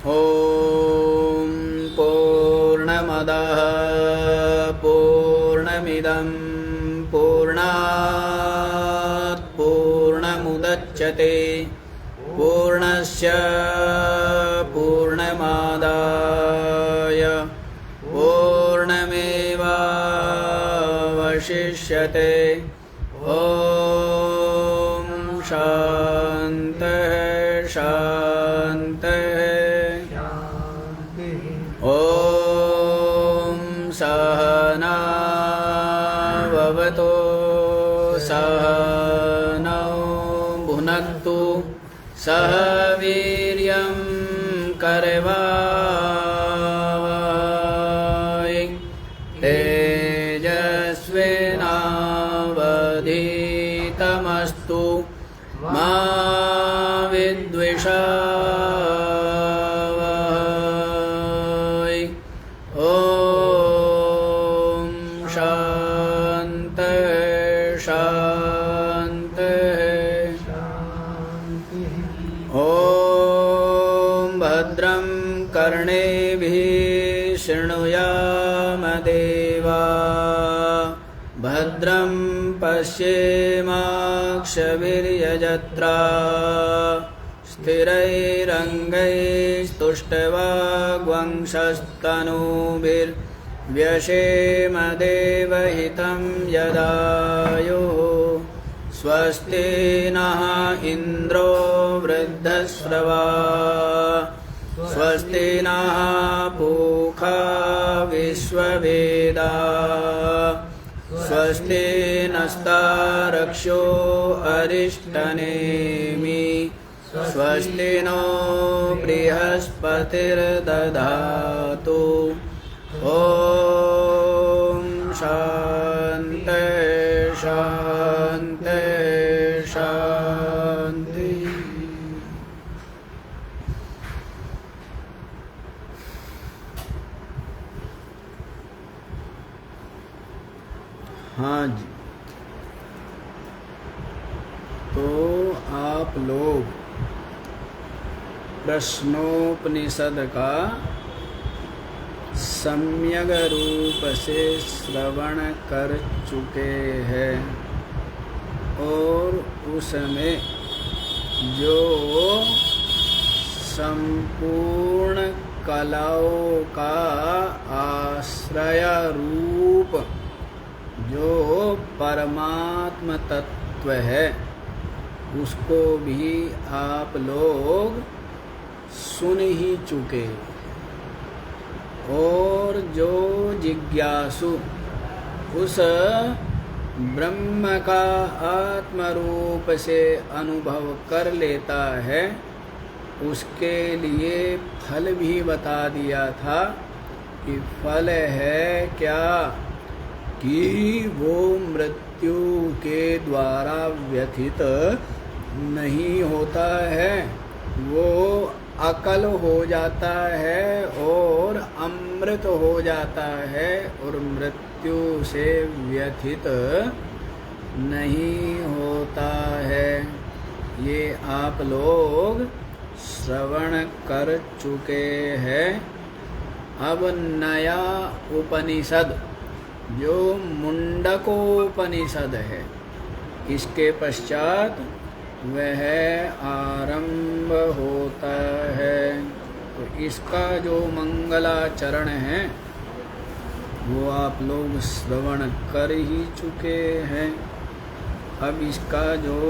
ॐ पूर्णमदः पूर्णमिदं पूर्णात् पूर्णमुदच्यते पूर्णस्य पूर्णमादाय पूर्णमेवावशिष्यते। ॐ शान्तिः शान्तिः। ॐ सहना भवतु सहनौ भुनक्तु सह वीर्यं करवावहै तेजस्विनावधीतमस्तु मा विद्विषावहै। ॐ शान्तिः शान्तिः। ॐ भद्रं कर्णेभिः शृणुयाम भद्रं पश्येमाक्षभिर्यजत्रा स्थिरैरङ्गैस्तुष्टवाग्वंशस्तनूभिर्व्यशेम देवहितं यदायुः। स्वस्ति नः इन्द्रो वृद्धश्रवा स्वस्ति नः पूषा विश्ववेदाः स्वस्ति नस्तारक्षो अरिष्टनेमि स्वस्ति नो बृहस्पतिर्दधातु। ॐ शान्तिः शान्तिः शान्तिः। हाँ जी, तो आप लोग प्रश्नोपनिषद का सम्यक रूप से श्रवण कर चुके हैं और उसमें जो संपूर्ण कलाओं का आश्रय रूप जो परमात्म तत्व है उसको भी आप लोग सुन ही चुके और जो जिज्ञासु उस ब्रह्म का आत्म रूप से अनुभव कर लेता है उसके लिए फल भी बता दिया था कि फल है क्या कि वो मृत्यु के द्वारा व्यथित नहीं होता है, वो अकल हो जाता है और अमृत हो जाता है और मृत्यु से व्यथित नहीं होता है। ये आप लोग श्रवण कर चुके हैं। अब नया उपनिषद जो मुंडकोपनिषद है इसके पश्चात वह आरंभ होता है। तो इसका जो मंगलाचरण है वो आप लोग श्रवण कर ही चुके हैं। अब इसका जो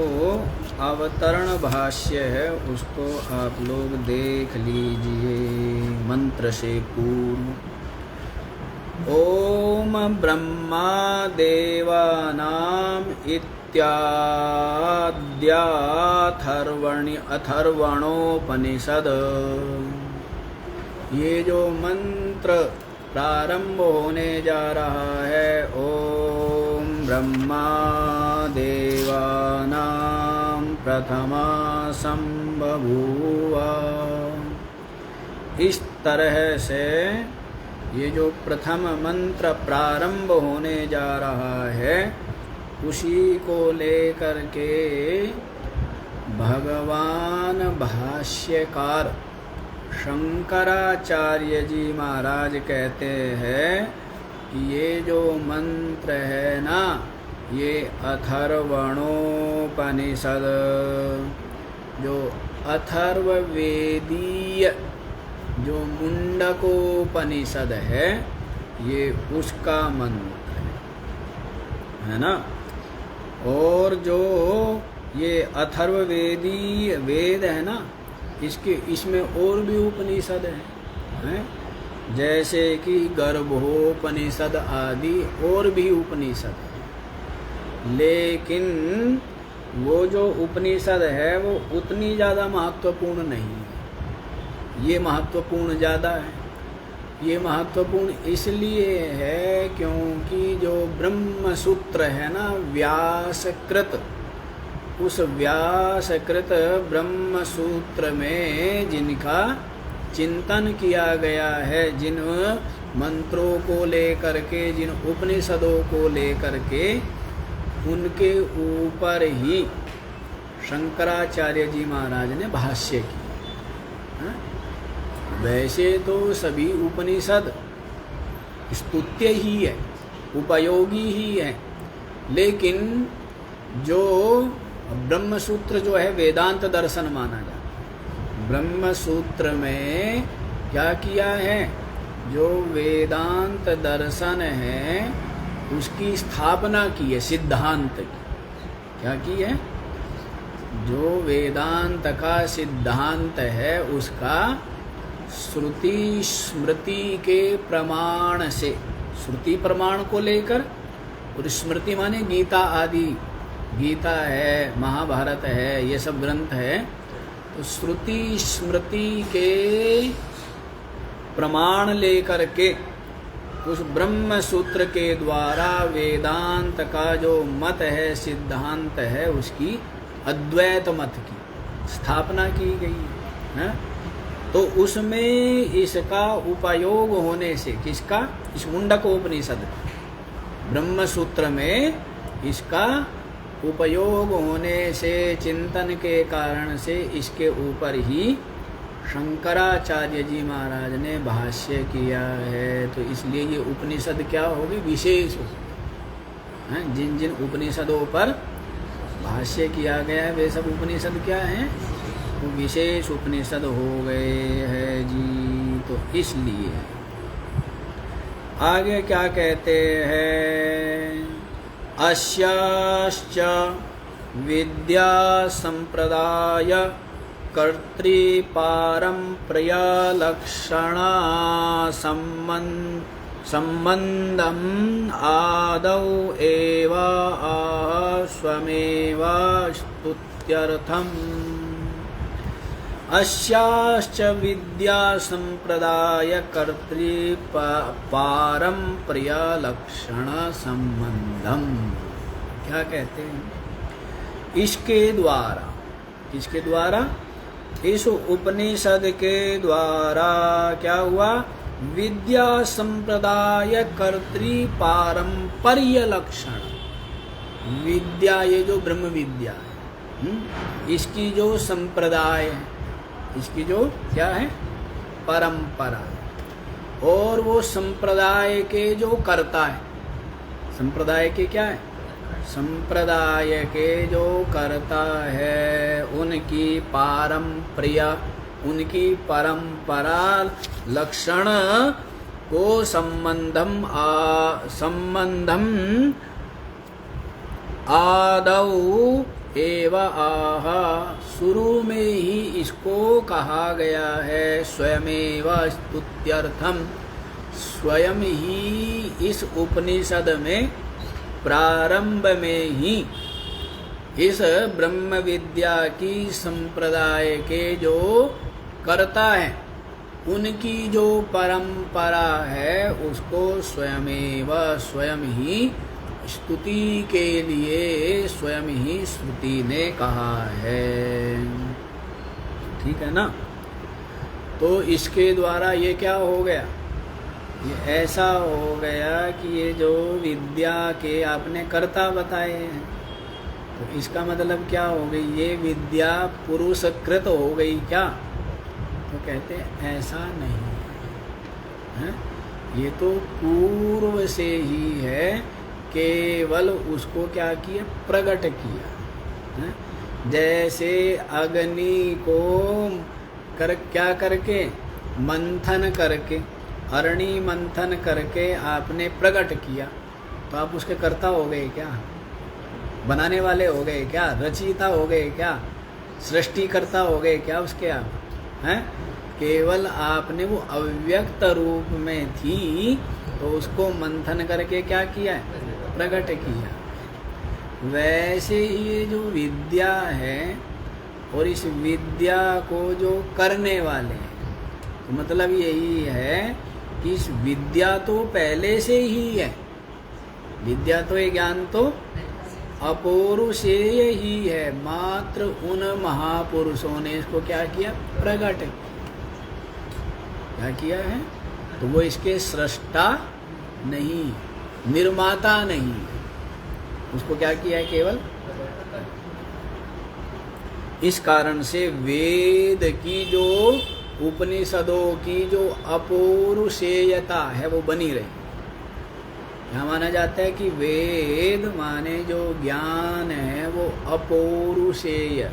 अवतरण भाष्य है उसको आप लोग देख लीजिए मंत्र से पूर्व। ओम ब्रह्मा देवानाम अथर्वणोपनिषद। ये जो मंत्र प्रारंभ होने जा रहा है ओम ब्रह्मा देवानां प्रथमा संबभूव, इस तरह से ये जो प्रथम मंत्र प्रारंभ होने जा रहा है उसी को लेकर के भगवान भाष्यकार शंकराचार्य जी महाराज कहते हैं कि ये जो मंत्र है ना, ये अथर्वणोपनिषद, जो अथर्ववेदीय जो मुंडकोपनिषद है, ये उसका मंत्र है ना। और जो ये अथर्ववेदी वेद है ना, इसमें और भी उपनिषद हैं, जैसे कि गर्भोपनिषद आदि और भी उपनिषद हैं। लेकिन वो जो उपनिषद है वो उतनी ज़्यादा महत्वपूर्ण नहीं है, ये महत्वपूर्ण ज़्यादा है। ये महत्वपूर्ण इसलिए है क्योंकि जो ब्रह्म सूत्र है ना, व्यासकृत, उस व्यासकृत ब्रह्म सूत्र में जिनका चिंतन किया गया है, जिन मंत्रों को लेकर के, जिन उपनिषदों को लेकर के, उनके ऊपर ही शंकराचार्य जी महाराज ने भाष्य किया। वैसे तो सभी उपनिषद स्तुत्य ही है, उपयोगी ही है, लेकिन जो ब्रह्म सूत्र जो है वेदांत दर्शन माना जाता है। ब्रह्म सूत्र में क्या किया है, जो वेदांत दर्शन है उसकी स्थापना की है, सिद्धांत की। क्या की है, जो वेदांत का सिद्धांत है उसका श्रुति स्मृति के प्रमाण से, श्रुति प्रमाण को लेकर, और स्मृति माने गीता आदि, गीता है, महाभारत है, ये सब ग्रंथ है। तो श्रुति स्मृति के प्रमाण लेकर के उस ब्रह्म सूत्र के द्वारा वेदांत का जो मत है, सिद्धांत है, उसकी अद्वैत मत की स्थापना की गई है। तो उसमें इसका उपयोग होने से, किसका, इस मुंडकोपनिषद ब्रह्म सूत्र में इसका उपयोग होने से, चिंतन के कारण से, इसके ऊपर ही शंकराचार्य जी महाराज ने भाष्य किया है। तो इसलिए ये उपनिषद क्या होगी, विशेष हैं। जिन जिन उपनिषदों पर भाष्य किया गया है वे सब उपनिषद क्या हैं, वो विशेष उपनिषद हो गए हैं जी। तो इसलिए आगे क्या कहते हैं, अस्याश्च विद्या संप्रदाय कर्तृपारंपर्या लक्षणा संबंधम आदौ एव स्वमेव स्तुत्यर्थम। अस्याश्च विद्या संप्रदाय कर्तृपारंपर्या लक्षण संबंधम। क्या कहते हैं, इसके द्वारा, किसके द्वारा, इस उपनिषद के द्वारा क्या हुआ, विद्या संप्रदाय कर्तृपारंपर्य लक्षण। विद्या, ये जो ब्रह्म विद्या है, इसकी जो संप्रदाय है, इसकी जो क्या है, परंपरा, और वो संप्रदाय के जो कर्ता है, संप्रदाय के क्या है, संप्रदाय के जो कर्ता है, उनकी पारंपरिया, उनकी परंपरा लक्षण को संबंधम आदौ एव आह, शुरू में ही इसको कहा गया है, स्वयमेव स्तुत्यर्थम, स्वयं ही इस उपनिषद में प्रारंभ में ही इस ब्रह्म विद्या की संप्रदाय के जो कर्ता है, उनकी जो परंपरा है, उसको स्वयमेव, स्वयं ही स्तुति के लिए स्वयं ही श्रुति ने कहा है। ठीक है ना। तो इसके द्वारा ये क्या हो गया, ये ऐसा हो गया कि ये जो विद्या के आपने कर्ता बताए हैं, तो इसका मतलब क्या हो गई, ये विद्या पुरुषकृत हो गई क्या। तो तो कहते हैं ऐसा नहीं है, ये तो पूर्व से ही है, केवल उसको क्या किया, प्रकट किया है? जैसे अग्नि को क्या करके, मंथन करके, अरणि मंथन करके आपने प्रकट किया, तो आप उसके कर्ता हो गए क्या, बनाने वाले हो गए क्या, रचयिता हो गए क्या, सृष्टिकर्ता हो गए क्या उसके आप हैं? केवल आपने वो अव्यक्त रूप में थी तो उसको मंथन करके क्या किया, प्रकट किया। वैसे ही ये जो विद्या है और इस विद्या को जो करने वाले हैं, तो मतलब यही है कि इस विद्या तो पहले से ही है, विद्या तो ये ज्ञान तो अपौरुषेय ही है, मात्र उन महापुरुषों ने इसको क्या किया, प्रकट क्या किया है। तो वो इसके सृष्टा नहीं, निर्माता नहीं, उसको क्या किया है, केवल। इस कारण से वेद की जो, उपनिषदों की जो अपौरुषेयता है वो बनी रही। यहाँ माना जाता है कि वेद माने जो ज्ञान है वो अपौरुषेय है,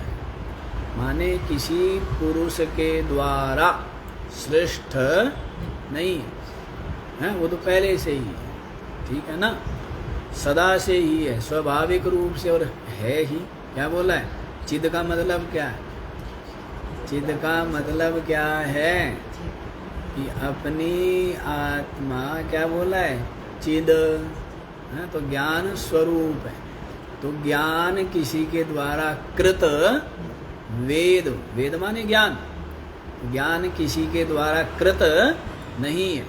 माने किसी पुरुष के द्वारा श्रेष्ठ नहीं है, वो तो पहले से ही है, ठीक है ना, सदा से ही है, स्वाभाविक रूप से और है ही। क्या बोला है, चिद का मतलब क्या है, चिद का मतलब क्या है कि अपनी आत्मा, क्या बोला है, चिद है, तो ज्ञान स्वरूप है। तो ज्ञान किसी के द्वारा कृत, वेद, वेद माने ज्ञान, ज्ञान किसी के द्वारा कृत नहीं है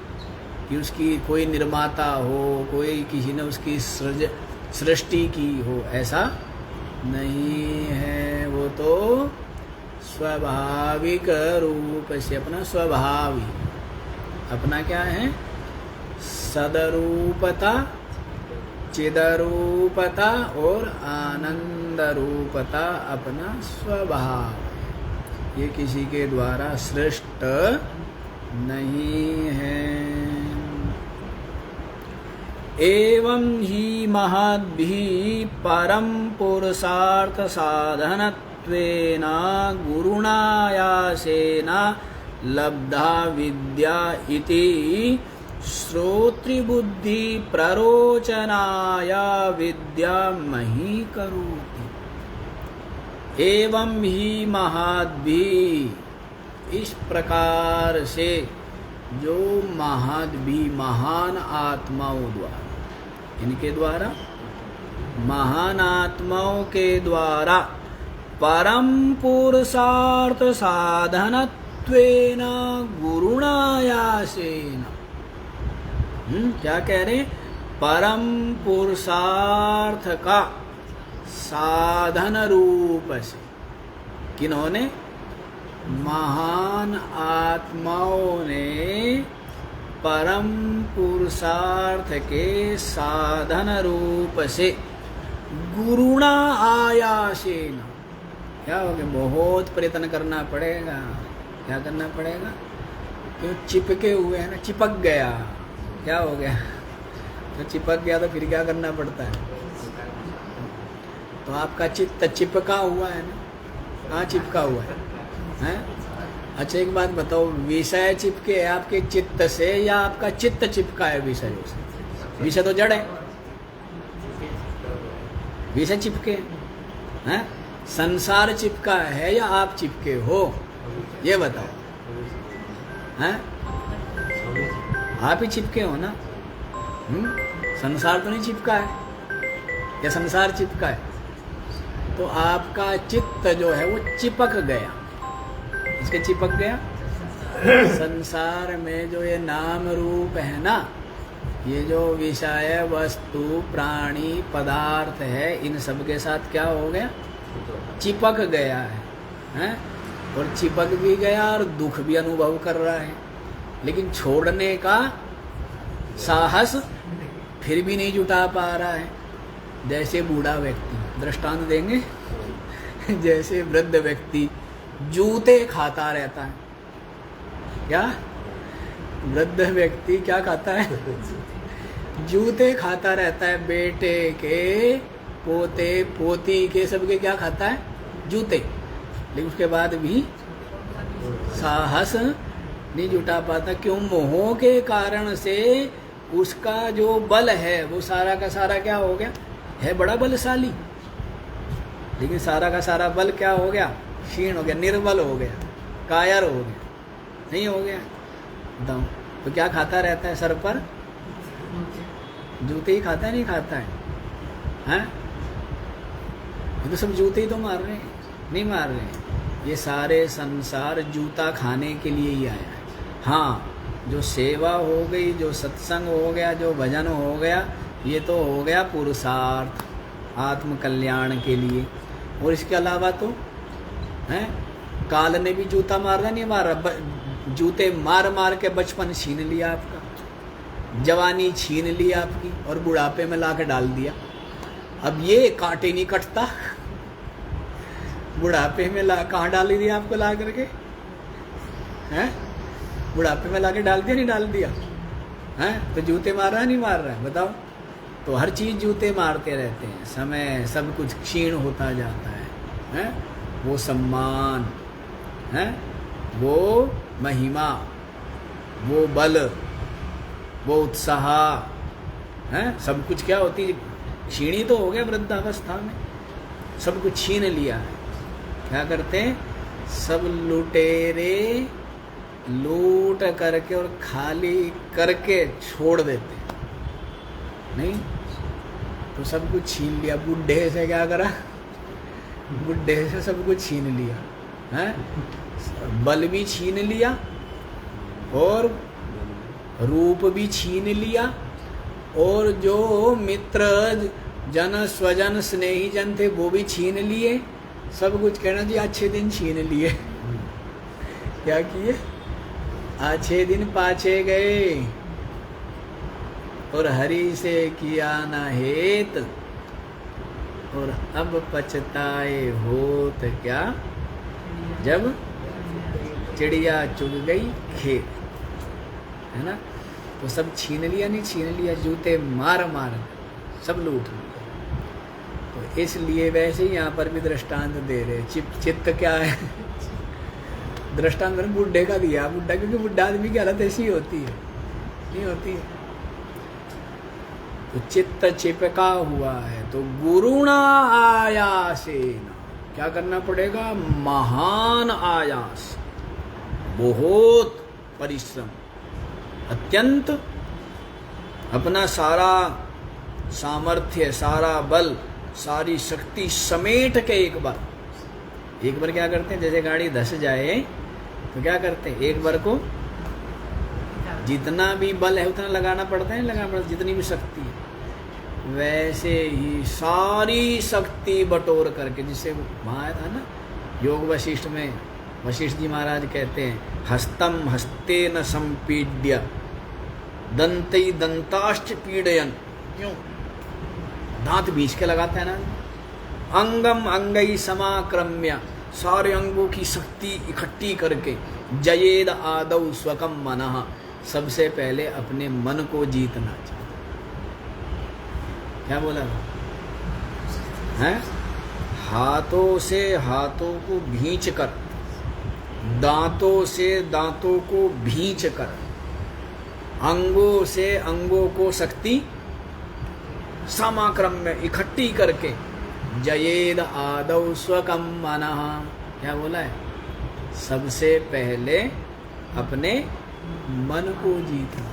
कि उसकी कोई निर्माता हो, कोई किसी ने उसकी सृष्टि की हो, ऐसा नहीं है। वो तो स्वाभाविक रूप से अपना स्वभाव ही, अपना क्या है, सदरूपता, चिदरूपता और आनंद रूपता अपना स्वभाव, ये किसी के द्वारा सृष्ट नहीं है। एवं ही महद्भिः परम पुरुषार्थ साधनत्वेन गुरुणायासेन लब्धा विद्या इति श्रोतृबुद्धि प्ररोचनाय विद्या मही करोति। एवं ही महद्भिः, इस प्रकार से जो महद्भिः, महान आत्माओं द्वारा, इनके द्वारा, महान आत्माओं के द्वारा परम पुरुषार्थ साधनत्वेन गुरुणायासेन, क्या कह रहे, परम पुरुषार्थ का साधन रूप से, किन्होंने, महान आत्माओं ने परम पुरुषार्थ के साधन रूप से गुरुणा आयासेन, क्या हो गया, बहुत प्रयत्न करना पड़ेगा। क्या करना पड़ेगा, क्यों चिपके हुए हैं ना, चिपक गया, क्या हो गया, तो चिपक गया तो फिर क्या करना पड़ता है, तो आपका चित्त चिपका हुआ है ना, कहाँ चिपका हुआ है, हैं? अच्छा एक बात बताओ, विषय चिपके है आपके चित्त से या आपका चित्त चिपका है विषयों से? विषय तो जड़ है, विषय चिपके हैं, संसार चिपका है या आप चिपके हो, ये बताओ, हैं? आप ही चिपके हो ना, संसार तो नहीं चिपका है, या संसार चिपका है, तो आपका चित्त जो है वो चिपक गया, इसके चिपक गया। संसार में जो ये नाम रूप है ना, ये जो विषय वस्तु प्राणी पदार्थ है, इन सब के साथ क्या हो गया, चिपक गया है? और चिपक भी गया और दुख भी अनुभव कर रहा है, लेकिन छोड़ने का साहस फिर भी नहीं जुटा पा रहा है। जैसे बूढ़ा व्यक्ति, दृष्टांत देंगे, जैसे वृद्ध व्यक्ति जूते खाता रहता है, क्या वृद्ध व्यक्ति क्या खाता है? जूते खाता रहता है, बेटे के, पोते पोती के, सबके क्या खाता है? जूते। लेकिन उसके बाद भी साहस नहीं जुटा पाता। क्यों? मोह के कारण से उसका जो बल है वो सारा का सारा क्या हो गया? है बड़ा बलशाली, लेकिन सारा का सारा बल क्या हो गया? क्षीण हो गया, निर्बल हो गया, कायर हो गया, नहीं हो गया। बताओ तो क्या खाता रहता है सर पर? जूते ही खाता है, नहीं खाता है? हैं? ये तो सब जूते ही तो मार रहे हैं, नहीं मार रहे हैं। ये सारे संसार जूता खाने के लिए ही आया है। हाँ, जो सेवा हो गई, जो सत्संग हो गया, जो भजन हो गया, ये तो हो गया पुरुषार्थ आत्म कल्याण के लिए। और इसके अलावा तो हैं, काल ने भी जूता मारना नहीं मारा, जूते मार मार के बचपन छीन लिया आपका, जवानी छीन ली आपकी, और बुढ़ापे में ला के डाल दिया। अब ये कांटे नहीं कटता, बुढ़ापे में ला कहाँ डाल दिया आपको ला करके? हैं? बुढ़ापे में ला के डाल दिया, नहीं डाल दिया? हैं? तो जूते मार रहा है, नहीं मार रहा है? बताओ। तो हर चीज़ जूते मारते रहते हैं, समय सब कुछ क्षीण होता जाता है। हैं? वो सम्मान है, वो महिमा, वो बल, वो उत्साह है, सब कुछ क्या होती है? क्षीणी तो हो गया वृद्धावस्था में, सब कुछ छीन लिया है। क्या करते हैं? सब लुटेरे लूट करके और खाली करके छोड़ देते हैं। नहीं तो सब कुछ छीन लिया। बुढ़े से क्या करा? बुढ़े से सब कुछ छीन लिया है, बल भी छीन लिया और रूप भी छीन लिया, और जो मित्र जन स्वजन स्नेही जन थे वो भी छीन लिए। सब कुछ कहना जी अच्छे दिन छीन लिए। क्या किए? अच्छे दिन पाछे गए और हरि से किया न हेत, और अब पछताए होत क्या, जब चिड़िया चुग गई खेत। है ना? तो सब छीन लिया, नहीं छीन लिया? जूते मार मार सब लूट लिया। तो इसलिए वैसे ही यहाँ पर भी दृष्टांत दे रहे। चित्त क्या है? दृष्टांत बुढ़े का दिया। बुढ़ा, क्योंकि बुढ़ा आदमी की हालत ऐसी होती है, नहीं होती है? तो चित्त चिपका हुआ है, तो गुरुणा आयासेन क्या करना पड़ेगा? महान आयास, बहुत परिश्रम, अत्यंत अपना सारा सामर्थ्य, सारा बल, सारी शक्ति समेट के एक बार क्या करते हैं? जैसे गाड़ी धस जाए तो क्या करते हैं? एक बार को जितना भी बल है उतना लगाना पड़ता है, लगाना पड़ता, जितनी भी शक्ति है। वैसे ही सारी शक्ति बटोर करके, जिससे वहाँ था ना योग वशिष्ठ में, वशिष्ठ जी महाराज कहते हैं, हस्तम हस्ते न संपीड्य दंतई दंताश्च पीडयन। क्यों? दांत बीच के लगाते हैं ना। अंगम अंगई समाक्रम्य, सारे अंगों की शक्ति इकट्ठी करके, जयेद आदौ स्वकम मनः, सबसे पहले अपने मन को जीतना चाहिए। क्या बोला है? हाथों से हाथों को भींच कर, दांतों से दांतों को भींच कर, अंगों से अंगों को शक्ति समाक्रम में इकट्ठी करके, जयेद आदौ स्वकम मनः। क्या बोला है? सबसे पहले अपने मन को जीतना,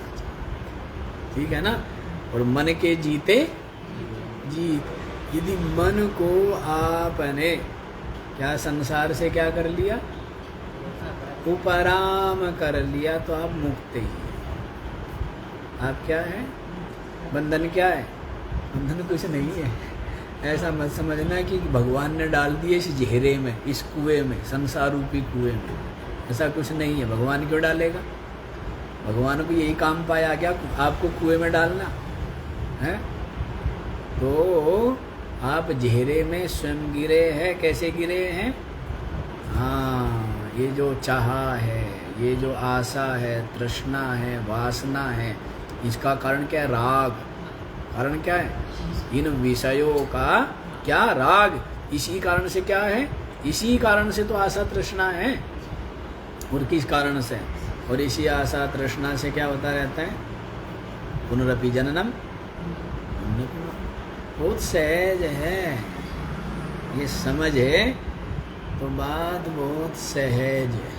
ठीक है ना? और मन के जीते जीत। यदि मन को आपने क्या संसार से क्या कर लिया? उपराम कर लिया, तो आप मुक्त ही हैं। आप क्या है? बंधन क्या है? बंधन कुछ नहीं है। ऐसा मत समझना कि भगवान ने डाल दिए इस जहरे में, इस कुएं में, संसार रूपी कुएं में। ऐसा कुछ नहीं है। भगवान क्यों डालेगा? भगवान को यही काम पाया क्या आपको कुएं में डालना है? तो आप जहरे में स्वयं गिरे हैं। कैसे गिरे हैं? हाँ, ये जो चाहा है, ये जो आशा है, तृष्णा है, वासना है, इसका कारण क्या है? राग। कारण क्या है? इन विषयों का क्या? राग। इसी कारण से क्या है? इसी कारण से तो आशा तृष्णा है। और किस कारण से? और इसी आशा तृष्णा से क्या होता रहता है? पुनरपि जननम। बहुत सहज है, ये समझ है तो बात बहुत सहज है।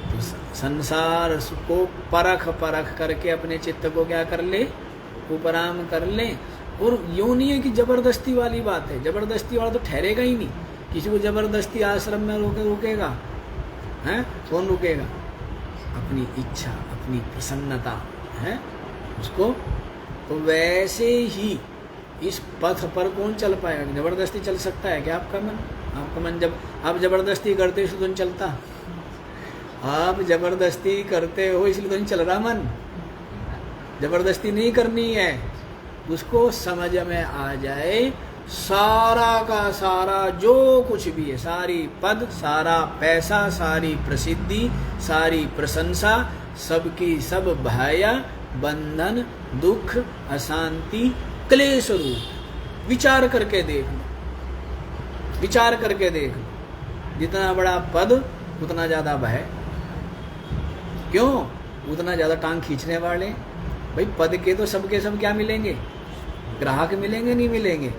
तो संसार को परख करके अपने चित्त को क्या कर ले? उपराम कर ले। और यूं नहीं है कि जबरदस्ती वाली बात है, जबरदस्ती वाला तो ठहरेगा ही नहीं। किसी को जबरदस्ती आश्रम में रोकेगा हैं? कौन रुकेगा? अपनी इच्छा, अपनी प्रसन्नता है उसको। तो वैसे ही इस पथ पर कौन चल पाएगा? जबरदस्ती चल सकता है क्या आपका मन? आपका मन जब आप जबरदस्ती करते हो तो नहीं चलता। आप जबरदस्ती करते हो इसलिए तो नहीं चल रहा मन। जबरदस्ती नहीं करनी है, उसको समझ में आ जाए सारा का सारा जो कुछ भी है, सारी पद, सारा पैसा, सारी प्रसिद्धि, सारी प्रशंसा, सबकी सब भाया, बंधन, दुख, अशांति, क्लेश रूप। विचार करके देख लो, विचार करके देख लो। जितना बड़ा पद उतना ज्यादा भय। क्यों? उतना ज्यादा टांग खींचने वाले। भाई पद के तो सबके सब क्या मिलेंगे? ग्राहक मिलेंगे, नहीं मिलेंगे?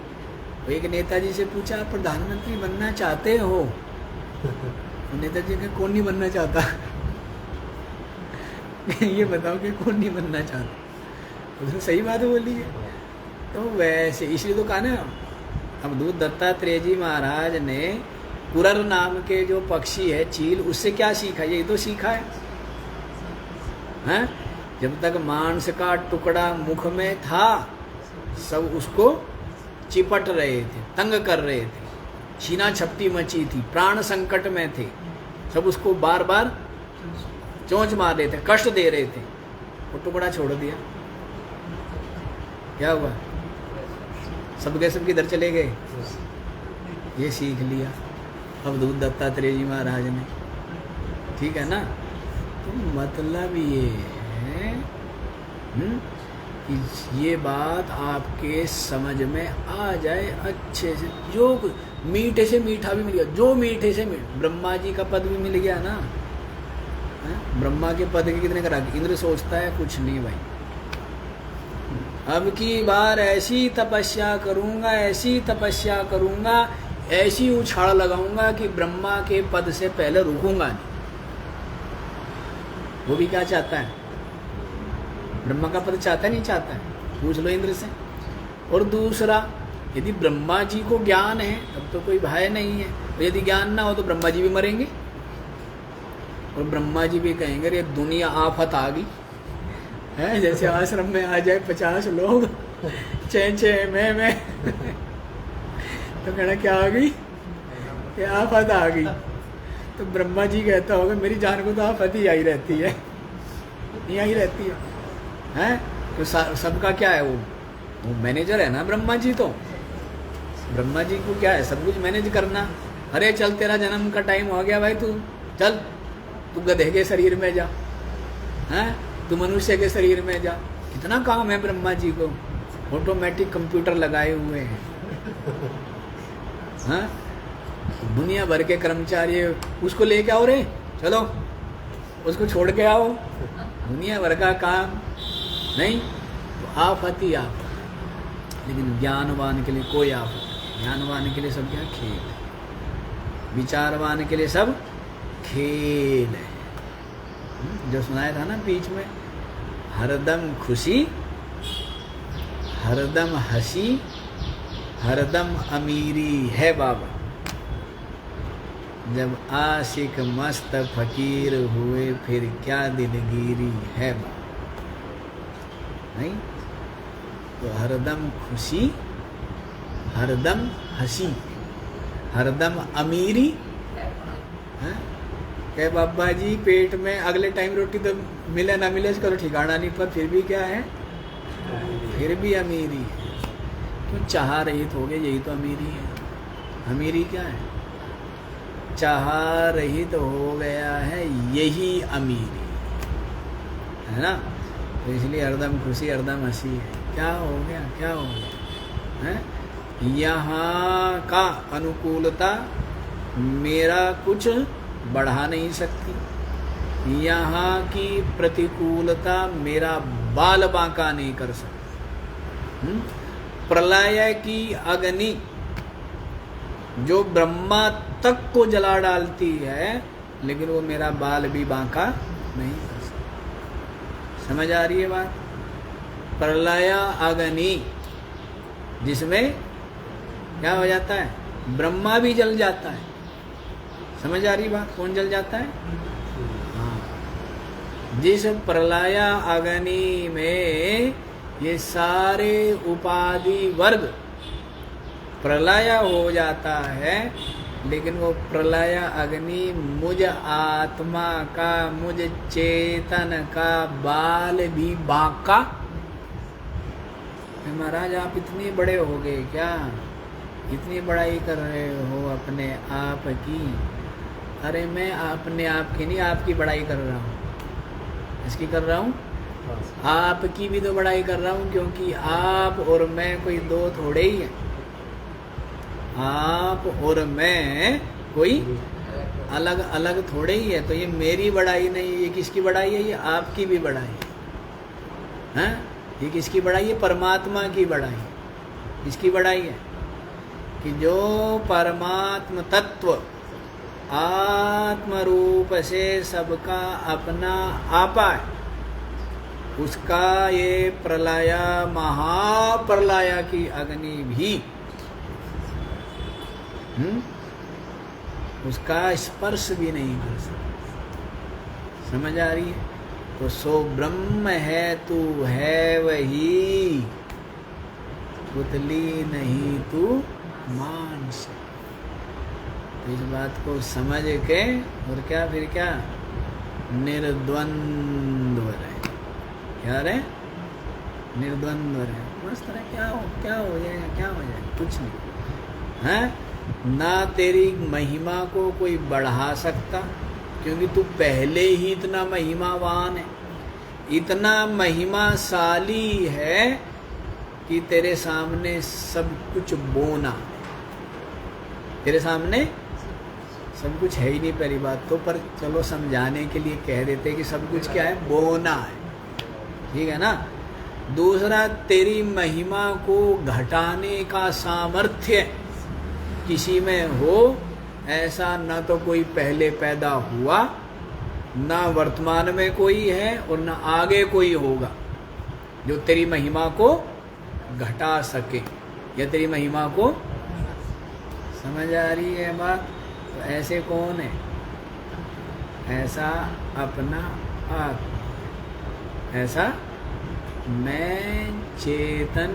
एक नेताजी से पूछा, प्रधानमंत्री बनना चाहते हो? तो नेताजी ने कौन नहीं बनना चाहता? ये बताओ कि कौन नहीं बनना चाहता? उसने सही बात बोली है। तो वैसे इसलिए तो कहा ना, अवधूत दत्तात्रेय जी महाराज ने कुरर नाम के जो पक्षी है चील, उससे क्या सीखा? यही तो सीखा है, हैं? जब तक मांस का टुकड़ा मुख में था सब उसको चिपट रहे थे, तंग कर रहे थे, छीना छपटी मची थी, प्राण संकट में थे, सब उसको बार बार चोंच मार रहे थे, कष्ट दे रहे थे। वो टुकड़ा छोड़ दिया, क्या हुआ? सबके सब किधर चले गए? ये सीख लिया अवधूत दत्तात्रेय जी महाराज ने। ठीक है ना? तो मतलब ये है कि ये बात आपके समझ में आ जाए अच्छे से। जो मीठे से मीठा भी मिल गया, जो मीठे से मीठा, ब्रह्मा जी का पद भी मिल गया ना। ब्रह्मा के पद के कितने करा? इंद्र सोचता है कुछ नहीं भाई, अब की बार ऐसी तपस्या करूंगा, ऐसी तपस्या करूंगा, ऐसी उछाल लगाऊंगा कि ब्रह्मा के पद से पहले रुकूंगा नहीं। वो भी क्या चाहता है? ब्रह्मा का पद चाहता है, नहीं चाहता है? पूछ लो इंद्र से। और दूसरा, यदि ब्रह्मा जी को ज्ञान है तब तो कोई भय नहीं है, और यदि ज्ञान ना हो तो ब्रह्मा जी भी मरेंगे। और ब्रह्मा जी भी कहेंगे अरे दुनिया आफत आ गई है, जैसे आश्रम में आ जाए 50 लोग चे मैं तो कहना क्या आ गई? क्या आफत आ गई? तो ब्रह्मा जी कहता होगा मेरी जान को तो आफत ही आई रहती है, नहीं आई रहती है, हैं? तो सबका क्या है? वो मैनेजर है ना ब्रह्मा जी। तो ब्रह्मा जी को क्या है? सब कुछ मैनेज करना। अरे चल तेरा जन्म का टाइम हो गया भाई, तू चल, तू गधे के शरीर में जा, हैं? तू मनुष्य के शरीर में जा। कितना काम है ब्रह्मा जी को, ऑटोमेटिक कंप्यूटर लगाए हुए हैं, हाँ? दुनिया भर के कर्मचारी उसको लेके आओ, रे चलो उसको छोड़ के आओ, दुनिया भर का काम नहीं। तो आफत ही आफत। लेकिन ज्ञानवान के लिए कोई आफत नहीं। ज्ञानवान के लिए सब क्या? खेल है। विचारवान के लिए सब खेल है। जो सुनाया था ना बीच में, हरदम खुशी, हरदम हंसी, हरदम अमीरी है बाबा। जब आशिक मस्त फकीर हुए फिर क्या दिलगीरी है बाबा। नहीं तो हरदम खुशी, हरदम हंसी, हरदम अमीरी है? क्या बाबा जी पेट में अगले टाइम रोटी तो मिले ना मिले इसका तो ठिकाना नहीं, पर फिर भी क्या है? फिर भी अमीरी है। तो चाह रहित हो गए, यही तो अमीरी है। अमीरी क्या है? चाह रहित हो गया है, यही अमीरी है ना। तो इसलिए हरदम खुशी हरदम हंसी है। क्या हो गया, क्या हो गया है? यहाँ का अनुकूलता मेरा कुछ बढ़ा नहीं सकती, यहाँ की प्रतिकूलता मेरा बाल बांका नहीं कर सकती। प्रलय की अग्नि जो ब्रह्मा तक को जला डालती है, लेकिन वो मेरा बाल भी बांका नहीं कर सकता। समझ आ रही है बात? प्रलय अग्नि जिसमें क्या हो जाता है, ब्रह्मा भी जल जाता है। समझ आ रही बात? कौन जल जाता है? हाँ, जिस प्रलय अग्नि में ये सारे उपाधि वर्ग प्रलय हो जाता है, लेकिन वो प्रलय अग्नि मुझ आत्मा का, मुझ चेतन का बाल भी बांका। महाराज आप इतने बड़े हो गए क्या, इतनी बड़ाई कर रहे हो अपने आप की? अरे मैं अपने आप की नहीं, आपकी बड़ाई कर रहा हूँ। इसकी कर रहा हूँ, आपकी भी तो बड़ाई कर रहा हूँ, क्योंकि आप और मैं कोई दो थोड़े ही हैं। आप और मैं कोई अलग अलग थोड़े ही है। तो ये मेरी बड़ाई नहीं, ये किसकी बड़ाई है? ये आपकी भी बड़ाई है। ये किसकी बड़ाई है? परमात्मा की बड़ाई। किसकी बड़ाई है? कि जो परमात्म तत्व आत्म रूप से सबका अपना आपा है, उसका ये प्रलय महाप्रलय की अग्नि भी उसका स्पर्श भी नहीं कर सकता। समझ आ रही है? तो सो ब्रह्म है, तू है वही, पुतली नहीं तू मानस। इस बात को समझ के और क्या फिर क्या निर्द्वंद्व रहे। क्या रहे? निर्द्वंद्व रहे। मस्त रहे। क्या हो जाएगा, क्या हो जाएगा? कुछ नहीं है। ना तेरी महिमा को कोई बढ़ा सकता, क्योंकि तू पहले ही इतना महिमावान है, इतना महिमाशाली है कि तेरे सामने सब कुछ बोना। तेरे सामने सब कुछ है ही नहीं पहली बात तो, पर चलो समझाने के लिए कह देते कि सब कुछ क्या है? बोना है। ठीक है ना। दूसरा, तेरी महिमा को घटाने का सामर्थ्य किसी में हो ऐसा न तो कोई पहले पैदा हुआ, ना वर्तमान में कोई है, और न आगे कोई होगा जो तेरी महिमा को घटा सके या तेरी महिमा को। समझ आ रही है बात? तो ऐसे कौन है? ऐसा अपना आत्मा, ऐसा मैं चेतन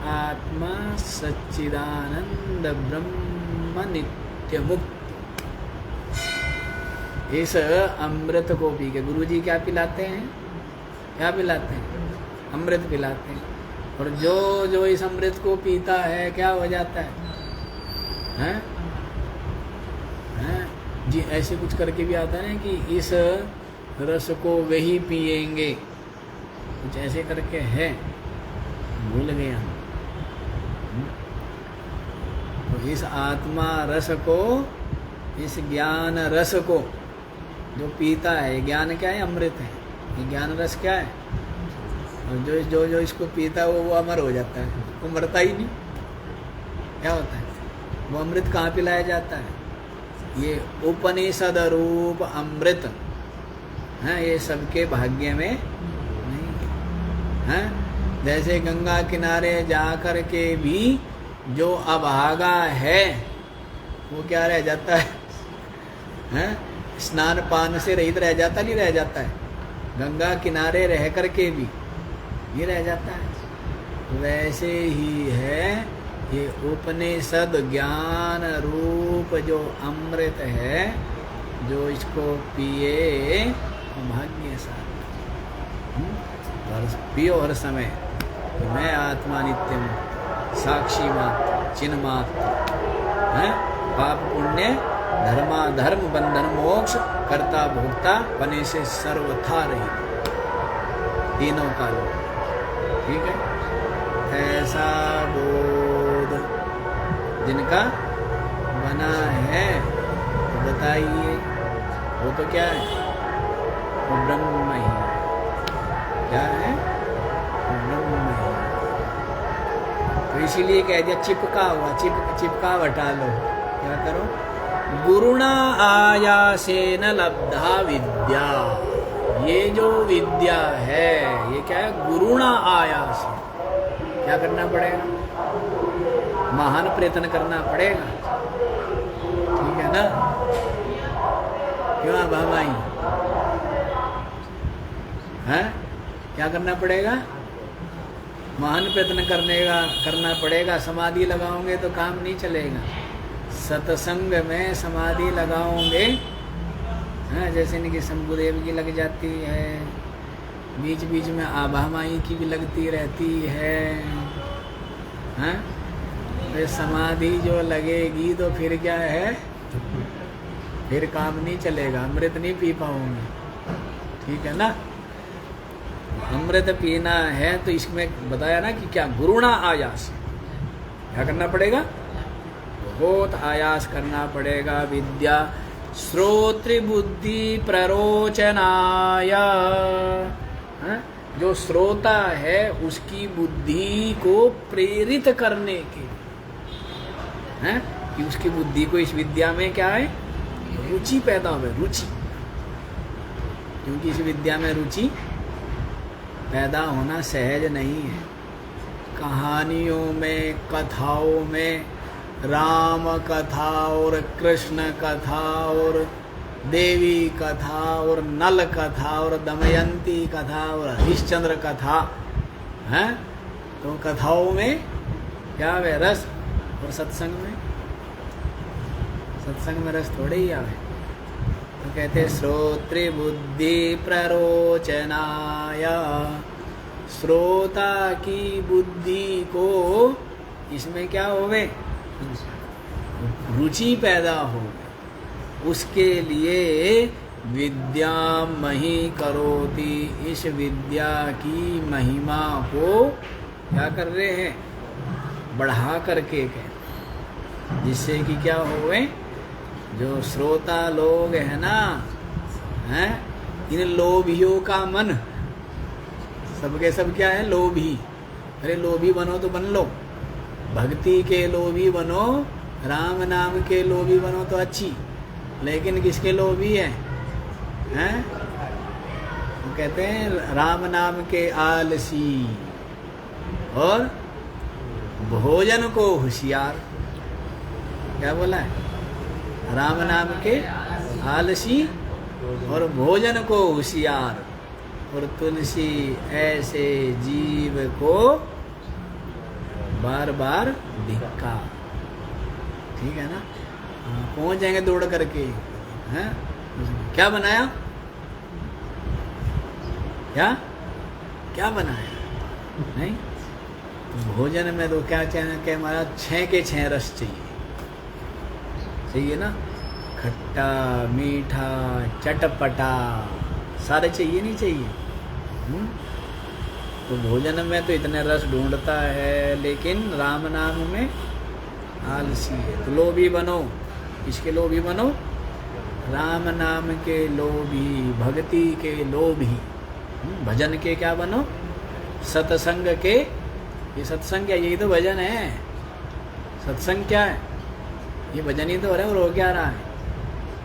आत्मा सच्चिदानंद ब्रह्म नित्य मुक्त। इस अमृत को पी के गुरुजी क्या पिलाते हैं? क्या पिलाते हैं? अमृत पिलाते हैं। और जो जो इस अमृत को पीता है क्या हो जाता है? हैं? जी ऐसे कुछ करके भी आता है कि इस रस को वही पिएंगे, कुछ ऐसे करके है, भूल गया। तो इस आत्मा रस को, इस ज्ञान रस को जो पीता है, ज्ञान क्या है? अमृत है। ये ज्ञान रस क्या है? और जो जो जो इसको पीता है वो अमर हो जाता है, वो मरता ही नहीं। क्या होता है? वो अमृत कहाँ पिलाया जाता है? ये उपनिषद रूप अमृत है, ये सबके भाग्य में नहीं है। जैसे गंगा किनारे जाकर के भी जो अभागा है वो क्या रह जाता है? हैं? स्नान पान से रहित रह जाता, नहीं रह जाता है? गंगा किनारे रह करके भी ये रह जाता है। वैसे ही है ये उपनिषद ज्ञान रूप जो अमृत है, जो इसको पिए भाग्यशाली। पियो हर समय, मैं आत्मा नित्य मुक्त, साक्षी मात्र, चिन्ह मात्र है, पाप पुण्य धर्मा धर्म बंधन मोक्ष कर्ता भोक्ता बने से सर्वथा रही तीनों कालों। ठीक है, ऐसा बोध जिनका बना है तो बताइए वो तो क्या है? वो ब्रह्म ही क्या है? ब्रह्म ही। तो इसीलिए कह दिया चिपका हुआ, चिपका हटा लो। क्या करो? गुरुणा आयासेन लब्धा विद्या। ये जो विद्या है ये क्या है? गुरुणा आयास। क्या करना पड़ेगा? महान प्रयत्न करना पड़ेगा। ठीक है ना? क्यों भाई हैं? क्या करना पड़ेगा? महान प्रयत्न करना पड़ेगा। समाधि लगाओगे तो काम नहीं चलेगा। सत्संग में समाधि लगाओगे, हाँ, जैसे इनकी शंभुदेव की लग जाती है, बीच बीच में आभा माई की भी लगती रहती है, हाँ? तो समाधि जो लगेगी तो फिर क्या है? फिर काम नहीं चलेगा, अमृत नहीं पी पाओगे। ठीक है ना? अमृत पीना है तो इसमें बताया ना कि क्या? गुरुणा आयास। क्या करना पड़ेगा? बहुत आयास करना पड़ेगा। विद्या श्रोत्र बुद्धि प्ररोचनाय। जो श्रोता है उसकी बुद्धि को प्रेरित करने के, हैं? कि उसकी बुद्धि को इस विद्या में क्या है? रुचि पैदा हो, रुचि। क्योंकि इस विद्या में रुचि पैदा होना सहज नहीं है। कहानियों में, कथाओं में, राम कथा और कृष्ण कथा और देवी कथा और नल कथा और दमयंती कथा और हरिश्चंद्र कथा है। तो कथाओं में क्या है? रस। और सत्संग में रस थोड़े ही आवे। तो कहते श्रोत्र बुद्धि प्ररोचनाय। श्रोता की बुद्धि को इसमें क्या होवे? रुचि पैदा हो। उसके लिए विद्या मही करोति। इस विद्या की महिमा को क्या कर रहे हैं? बढ़ा करके कह, जिससे कि क्या होवे? जो श्रोता लोग है ना, हैं, इन लोभियों का मन, सबके सब क्या है? लोभी। अरे लोभी बनो तो बन लो, भक्ति के लोभी बनो, राम नाम के लोभी बनो तो अच्छी, लेकिन किसके लोभी है? हैं? तो कहते हैं राम नाम के आलसी और भोजन को होशियार। क्या बोला है? राम नाम के आलसी और भोजन को होशियार, और तुलसी ऐसे जीव को बार बार धिक्कार। ठीक है ना? पहुंच जाएंगे दौड़ करके, हैं? क्या बनाया? क्या बनाया? नहीं तो भोजन में तो क्या चाहिए? कि हमारा 6 के 6 रस चाहिए ना? खट्टा, मीठा, चटपटा, सारे चाहिए नहीं चाहिए? तो भोजन में तो इतने रस ढूंढता है, लेकिन राम नाम में आलसी है। तो लोभी बनो। किसके लोभी बनो? राम नाम के लोभी, भक्ति के लोभी, भजन के क्या बनो? सत्संग के। ये सत्संग है, यही तो भजन है। सत्संग क्या है? ये भजन ही तो हो रहा है। और हो क्या रहा है?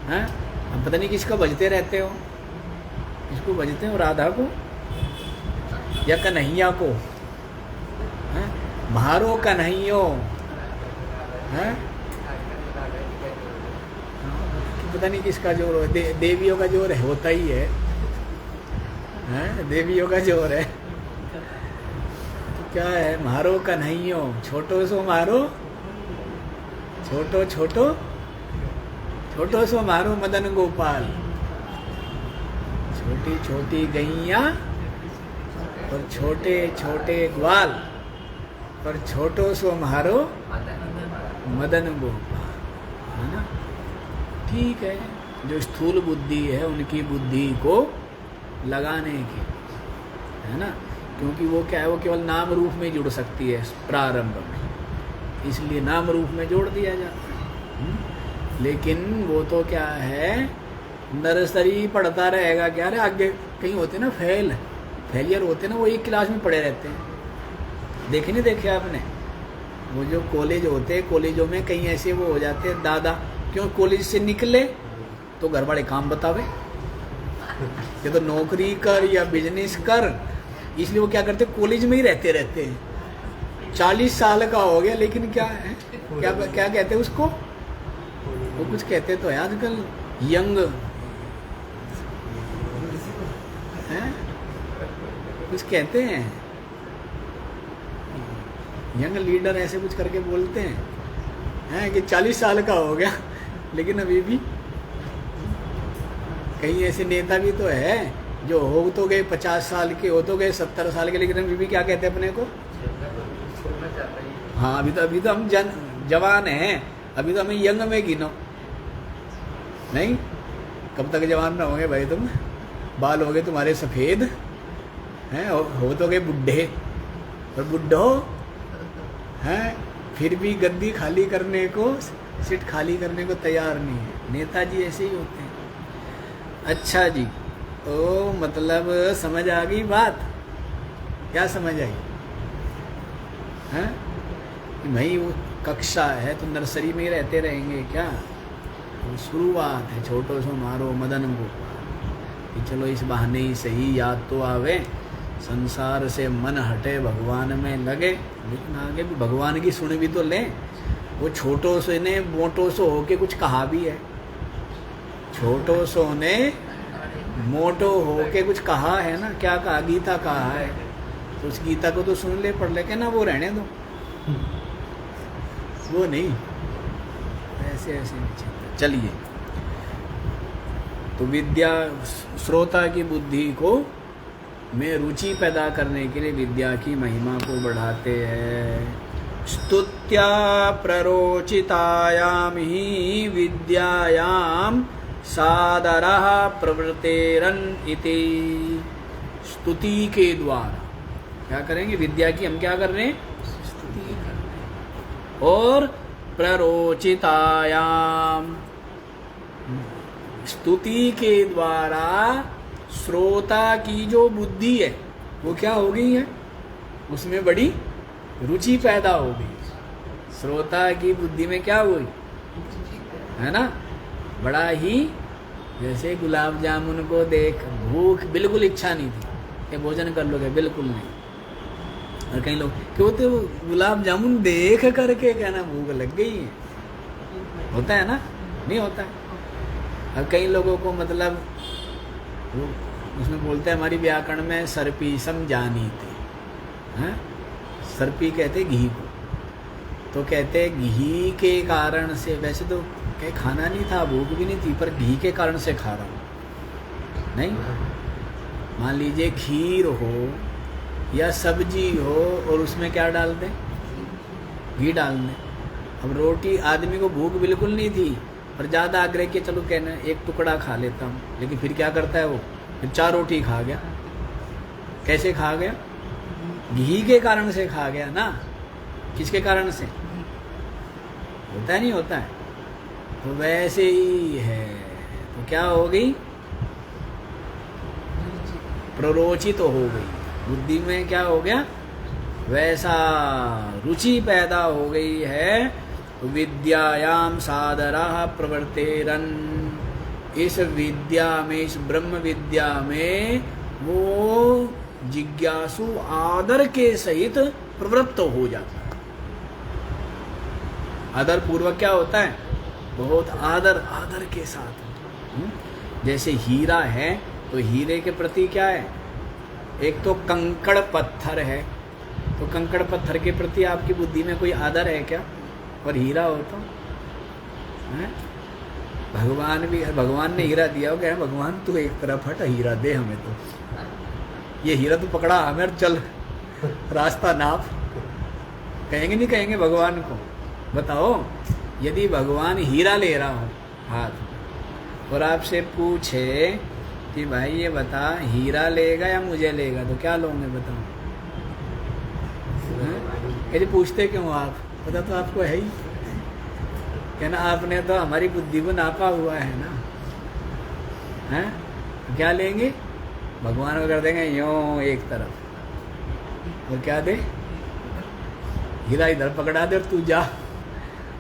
हैं? अब पता नहीं किसको भजते रहते हो। किसको भजते हो? राधा को या कन्हैया को? हैं? मारो कन्हैयो, हैं? पता नहीं किसका जोर हो। देवियों का जोर है, होता ही है, हैं? देवियों का जोर है। तो क्या है? मारो कन्हैयो, छोटो सो मारो, छोटो सो मारो मदन गोपाल। छोटी छोटी गैया और छोटे छोटे ग्वाल, पर छोटो सो मारो मदन गोपाल, है ना? ठीक है, जो स्थूल बुद्धि है उनकी बुद्धि को लगाने की, है ना, क्योंकि वो क्या है, वो केवल नाम रूप में जुड़ सकती है प्रारंभ में, इसलिए नाम रूप में जोड़ दिया जाता है। लेकिन वो तो क्या है, नर्सरी पढ़ता रहेगा क्या, अरे आगे कहीं होते ना फेलियर होते ना, वो एक क्लास में पढ़े रहते हैं, देखे नहीं देखे आपने, वो जो कॉलेज होते हैं, कॉलेजों में कहीं ऐसे वो हो जाते हैं दादा, क्यों कॉलेज से निकले तो घर वाले काम बतावे, ये तो नौकरी कर या बिजनेस कर, इसलिए वो क्या करते, कॉलेज में ही रहते हैं। 40 साल का हो गया लेकिन क्या है, क्या कहते हैं उसको, वो कुछ कहते तो है आजकल, यंग है, कुछ कहते हैं, यंग लीडर ऐसे कुछ करके बोलते हैं कि 40 साल का हो गया लेकिन अभी भी कई ऐसे नेता भी तो है जो हो तो गए 50 साल के, हो तो गए 70 साल के, लेकिन अभी भी क्या कहते हैं अपने को, हाँ अभी तो हम जवान हैं, अभी तो हमें यंग में गिनो, नहीं कब तक जवान रहोगे भाई तुम, बाल हो गए तुम्हारे सफ़ेद हैं, हो तो गए बुढ़े, और बुढ़ो हैं फिर भी गद्दी खाली करने को, सीट खाली करने को तैयार नहीं है। नेताजी ऐसे ही होते हैं। अच्छा जी, तो मतलब समझ आ गई बात, क्या समझ आई हैं, भाई वो कक्षा है तो नर्सरी में ही रहते रहेंगे क्या, तो शुरुआत है, छोटो सो मारो मदन को कि चलो इस बहाने ही सही याद तो आवे, संसार से मन हटे भगवान में लगे, लेकिन आगे भी भगवान की सुन भी तो लें। वो छोटो से ने मोटो सो होके कुछ कहा भी है, छोटो सो ने मोटो होके कुछ कहा है ना, क्या कहा, गीता कहा है, तो उस गीता को तो सुन ले, पढ़ ले के ना, वो रहने दो, वो नहीं, ऐसे ऐसे नहीं। चलिए, तो विद्या श्रोता की बुद्धि को में रुचि पैदा करने के लिए विद्या की महिमा को बढ़ाते हैं। स्तुत्या प्ररोचितायाम ही विद्यायाम सादरः प्रवृत्तेरन इति। स्तुति के द्वारा क्या करेंगे, विद्या की हम क्या कर रहे हैं, स्तुति कर रहे हैं। और प्ररोचितायाम, स्तुति के द्वारा श्रोता की जो बुद्धि है वो क्या हो गई है, उसमें बड़ी रुचि पैदा हो गई। श्रोता की बुद्धि में क्या हुई है ना, बड़ा ही, जैसे गुलाब जामुन को देख भूख बिल्कुल इच्छा नहीं थी कि भोजन कर लोगे, बिल्कुल नहीं, और कई लोग क्यों तो गुलाब जामुन देख करके कहना भूख लग गई है, होता है ना, नहीं होता है। और कई लोगों को मतलब वो उसमें बोलते हैं हमारी व्याकरण में सर्पी समझानी थी, हैं, सर्पी कहते घी को, तो कहते घी के कारण से, वैसे तो कहीं खाना नहीं था, भूख भी नहीं थी, पर घी के कारण से खा रहा हूँ, नहीं, मान लीजिए खीर हो या सब्जी हो और उसमें क्या डाल दें, घी डाल दें। अब रोटी, आदमी को भूख बिल्कुल नहीं थी पर ज़्यादा आग्रह किया, चलो कहना एक टुकड़ा खा लेता हूँ, लेकिन फिर क्या करता है वो, फिर 4 रोटी खा गया। कैसे खा गया, घी के कारण से खा गया ना, किसके कारण से, होता है नहीं होता है, तो वैसे ही है, तो क्या हो गई, प्ररोचित तो हो गई, बुद्धि में क्या हो गया, वैसा रुचि पैदा हो गई है। विद्यायाम सादरः प्रवर्तेरन, इस विद्या में, इस ब्रह्म विद्या में वो जिज्ञासु आदर के सहित प्रवृत्त हो जाता है। आदर पूर्वक क्या होता है, बहुत आदर के साथ। जैसे हीरा है तो हीरे के प्रति क्या है, एक तो कंकड़ पत्थर है, तो कंकड़ पत्थर के प्रति आपकी बुद्धि में कोई आदर है क्या, और हीरा हो तो है? भगवान ने हीरा दिया हो, क्या भगवान तू एक तरफ हट, हीरा दे हमें, तो ये हीरा तू पकड़ा हमें, चल रास्ता नाप, कहेंगे नहीं कहेंगे भगवान को, बताओ, यदि भगवान हीरा ले रहा हो हाथ, और आपसे पूछे कि भाई ये बता हीरा लेगा या मुझे लेगा, तो क्या लोगे बताओ? यदि पूछते क्यों आप? पता तो आपको है ही, कहना आपने तो हमारी बुद्धि को नापा हुआ है ना, हैं? क्या लेंगे? भगवान को कर देंगे यूं एक तरफ और क्या दे, हीरा इधर पकड़ा दे और तू जा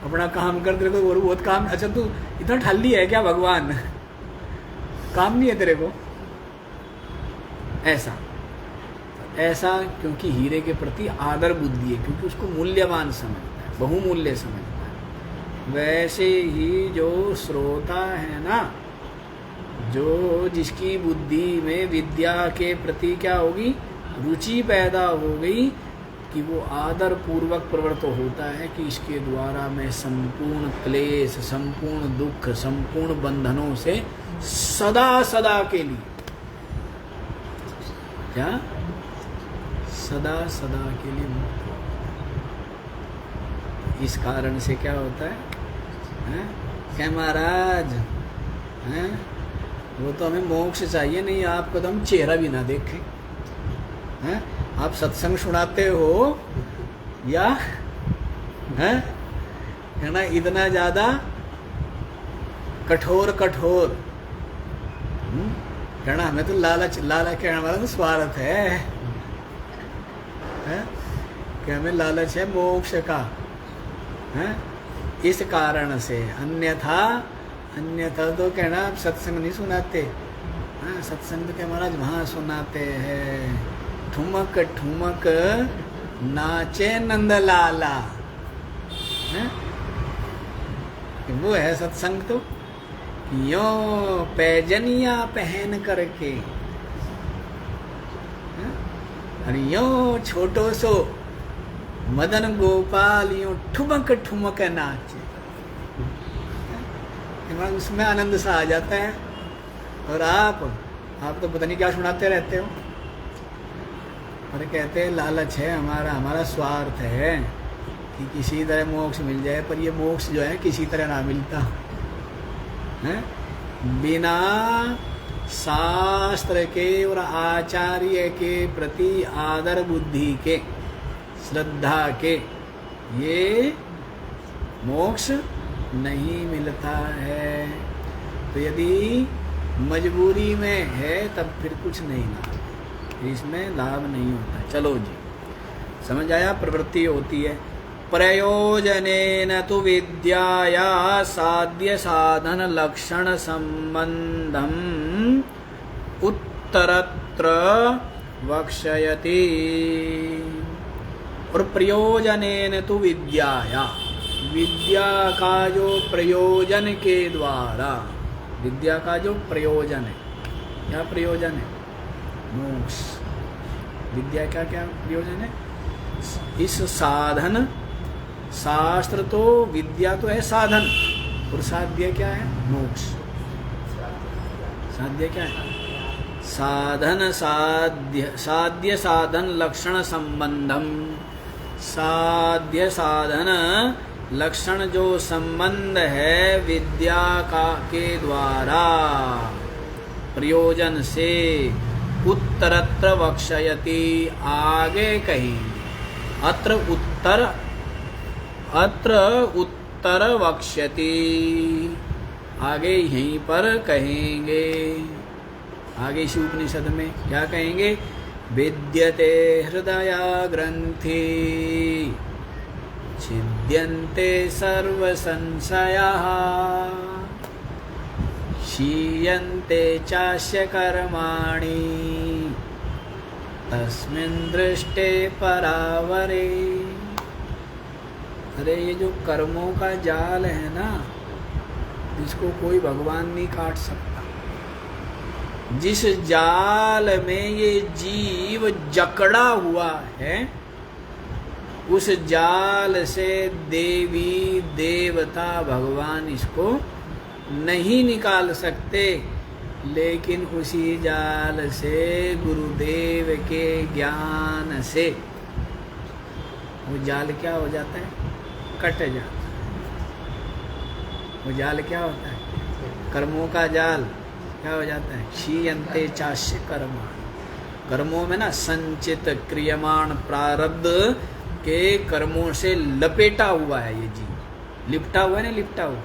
अपना काम कर, तेरे को और बहुत काम। अच्छा तू इतना ठल्ली है क्या भगवान, काम नहीं है तेरे को? ऐसा ऐसा क्योंकि हीरे के प्रति आदर बुद्धि है, क्योंकि उसको मूल्यवान समझता है, बहुमूल्य समझता है। वैसे ही जो श्रोता है ना, जो जिसकी बुद्धि में विद्या के प्रति क्या होगी, रुचि पैदा हो गई, कि वो आदर पूर्वक प्रवृत्त होता है कि इसके द्वारा मैं संपूर्ण क्लेश, संपूर्ण दुख, संपूर्ण बंधनों से सदा सदा के लिए, क्या सदा सदा के लिए मुक्त हो। इस कारण से क्या होता है? क्या महाराज हैं? वो तो हमें मोक्ष चाहिए, नहीं आपको तो हम चेहरा भी ना देखें, हैं? आप सत्संग सुनाते हो या है ना, इतना ज्यादा कठोर कठोर कहना, हमें तो लालच, लालच कहने वाला तो स्वार्थ है कि हमें लालच है मोक्ष का, है? इस कारण से, अन्यथा तो कहना आप सत्संग नहीं सुनाते। हाँ, सत्संग तो क्या महाराज वहाँ सुनाते हैं, ठुमक ठुमक नाचे नंदलाला, है? वो है सत्संग तो, यो पैजनिया पहन करके, और यो छोटो सो मदन गोपाल यो ठुमक ठुमक नाचे, उसमें आनंद सा आ जाता है। और आप तो पता नहीं क्या सुनाते रहते हो, और कहते हैं लालच है हमारा स्वार्थ है कि किसी तरह मोक्ष मिल जाए, पर ये मोक्ष जो है किसी तरह ना मिलता है, बिना शास्त्र के और आचार्य के प्रति आदर बुद्धि के, श्रद्धा के, ये मोक्ष नहीं मिलता है। तो यदि मजबूरी में है तब फिर कुछ नहीं लाभ, इसमें लाभ नहीं होता। चलो जी, समझ आया? प्रवृत्ति होती है प्रयोजनेन तु विद्याया साध्य साधन लक्षण संबंधम उत्तरत्र वक्ष्यति। और प्रयोजनेन तु विद्याया, विद्या का जो प्रयोजन के द्वारा, विद्या का जो प्रयोजन है, क्या प्रयोजन है? मोक्ष। विद्या क्या क्या प्रयोजन है? इस साधन, शास्त्र तो, विद्या तो है साधन, और साध्य क्या है? मोक्ष। साध्य क्या है? साधन साध्य साधन लक्षण संबंधम, साध्य साधन लक्षण जो संबंध है विद्या का के द्वारा, प्रयोजन से, उत्तरत्र वक्ष्यति, आगे कहेंगे। अत्र उत्तर वक्ष्यति, आगे यहीं पर कहेंगे। आगे इस उपनिषद में क्या कहेंगे? विद्यते हृदया ग्रंथि छिद्यन्ते सर्व संशयाः क्षीयन्ते चास्य कर्माणि तस्मिन् दृष्टे परावरे। अरे ये जो कर्मों का जाल है ना, जिसको कोई भगवान नहीं काट सकता, जिस जाल में ये जीव जकड़ा हुआ है, उस जाल से देवी देवता भगवान इसको नहीं निकाल सकते, लेकिन उसी जाल से गुरुदेव के ज्ञान से वो जाल क्या हो जाता है? कट जाता है। वो जाल क्या होता है? कर्मों का जाल क्या हो जाता है? क्षीयन्ते चास्य कर्माणि। कर्मों में ना संचित क्रियमाण प्रारब्ध के कर्मों से लपेटा हुआ है ये जीव, लिपटा हुआ है ना, लिपटा हुआ।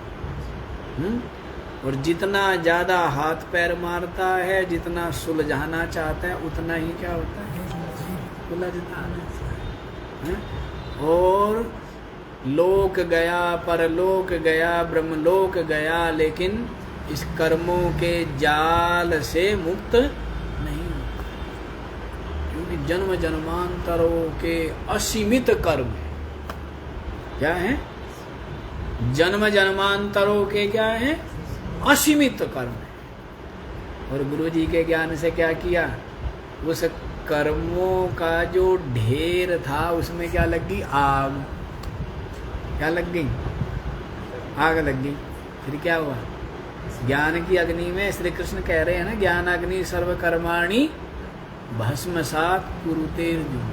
और जितना ज्यादा हाथ पैर मारता है, जितना सुलझाना चाहता है, उतना ही क्या होता है? सुलझता है। और लोक गया, परलोक गया, ब्रह्मलोक गया, लेकिन इस कर्मों के जाल से मुक्त नहीं, क्योंकि जन्म जन्मांतरों के असीमित कर्म क्या है? जन्म जन्मांतरों के क्या है? असीमित कर्म है। और गुरु जी के ज्ञान से क्या किया? उस कर्मों का जो ढेर था उसमें क्या लग गई? आग। क्या लग गई? आग लग गई। फिर क्या हुआ? ज्ञान की अग्नि में श्री कृष्ण कह रहे हैं ना, ज्ञान अग्नि सर्व कर्माणि भस्मसात् कुरुतेर्जुन।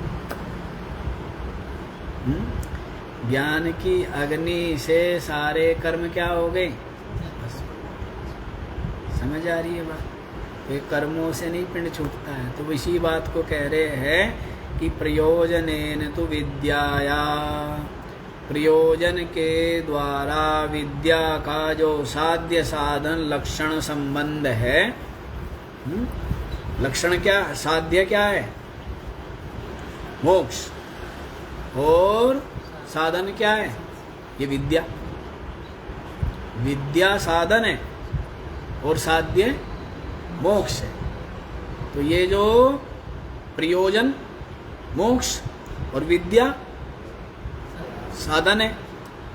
ज्ञान की अग्नि से सारे कर्म क्या हो गए? समझ आ रही है बात? ये कर्मों से नहीं पिंड छूटता है। तो इसी बात को कह रहे हैं कि प्रयोजनेन तु विद्याया, प्रयोजन के द्वारा विद्या का जो साध्य साधन लक्षण संबंध है। लक्षण क्या? साध्य क्या है? मोक्ष। और साधन क्या है? ये विद्या। विद्या साधन है और साध्य मोक्ष है। तो ये जो प्रयोजन मोक्ष और विद्या साधन है,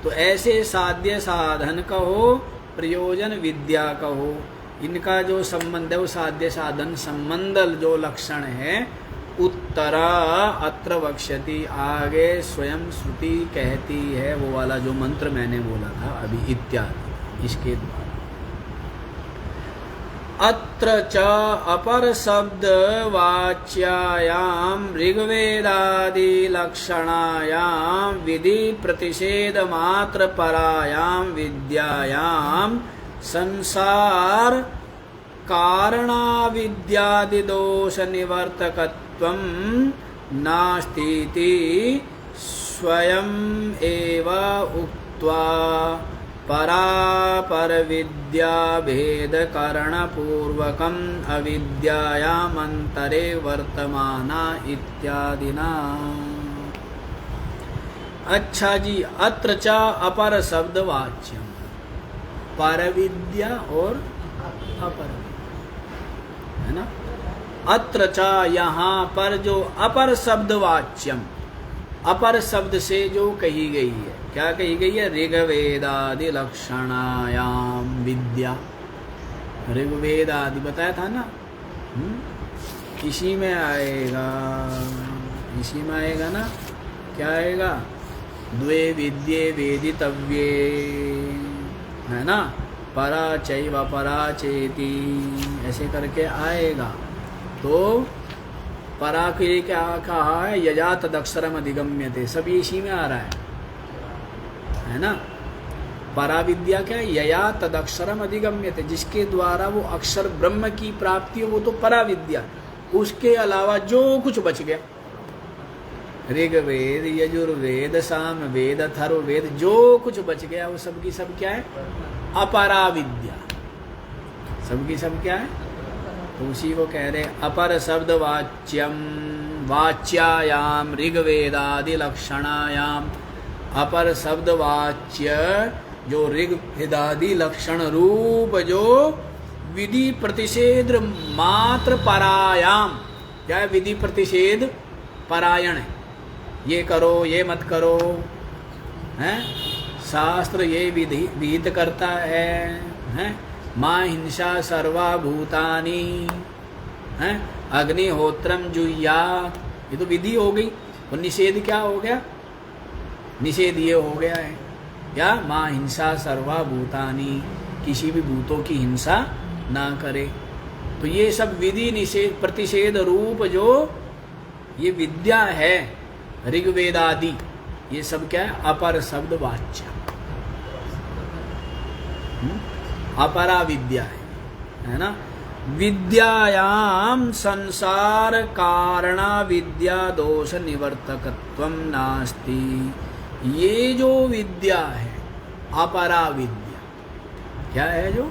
तो ऐसे साध्य साधन का हो, प्रयोजन विद्या का हो, इनका जो संबंध है वो साध्य साधन संबंध जो लक्षण है, उत्तरा अत्र वक्ष्यति, आगे स्वयं श्रुति कहती है, वो वाला जो मंत्र मैंने बोला था अभी, इत्यादि इसके द्वारा। अत्र च अपर शब्द वाच्यायाम ऋग्वेदादि लक्षणायाम विधि प्रतिषेध मात्र परायाम विद्यायाम संसार कारणा विद्यादि दोष निवर्तकत्वं नास्तीति स्वयं एव उक्त्वा परापर विद्या भेद करण पूर्वकम अविद्यायामंतरे वर्तमाना इत्यादिना। अच्छा जी, अत्र च अपर शब्द वाच्यम, पर विद्या और अपर है ना। अत्र च यहाँ पर जो अपर शब्द वाच्यम, अपर शब्द से जो कही गई है, क्या कही गई है? ऋग्वेदादि लक्षणायाम विद्या। ऋग्वेद आदि बताया था ना, इसी में आएगा, इसी में आएगा ना। क्या आएगा? द्वे विद्ये वेदितव्ये, है ना, परा चैव परा चेति, ऐसे करके आएगा। तो परा के लिए क्या कहा है? यजा तदक्षरम अधिगम्यते, सब इसी में आ रहा है ना। परा विद्या क्या है? यया तदक्षरम अधिगम्यते, जिसके द्वारा वो अक्षर ब्रह्म की प्राप्ति हो, वो तो परा विद्या। उसके अलावा जो कुछ बच गया, ऋग्वेद यजुर्वेद सामवेद अथर्ववेद, जो कुछ बच गया वो सब की सब क्या है? अपरा विद्या। सब की सब क्या है? तो उसी को कह रहे अपर शब्द वाच्यम, वाच्यायाम ऋग्वेदादि लक्षणायाम, अपर शब्द वाच्य जो ऋग्वेदादि लक्षण रूप जो विधि प्रतिषेध मात्र परायाम, क्या है? विधि प्रतिषेध परायण है। ये करो, ये मत करो, हैं? शास्त्र ये विधि विहित करता है? मां हिंसा सर्वाभूतानि, हैं? अग्निहोत्रम जुह्यात्, ये तो विधि हो गई। और निषेध क्या हो गया? निषेध ये हो गया है क्या? मां हिंसा सर्वाभूतानि, किसी भी भूतों की हिंसा ना करे। तो ये सब विधि निषेध प्रतिषेध रूप जो ये विद्या है ऋग्वेदादि, ये सब क्या है? अपर शब्द वाच्य। अपरा विद्या है ना। विद्यायाम संसार कारणा विद्या दोष निवर्तकत्वम नास्ति। ये जो विद्या है अपरा विद्या, क्या है जो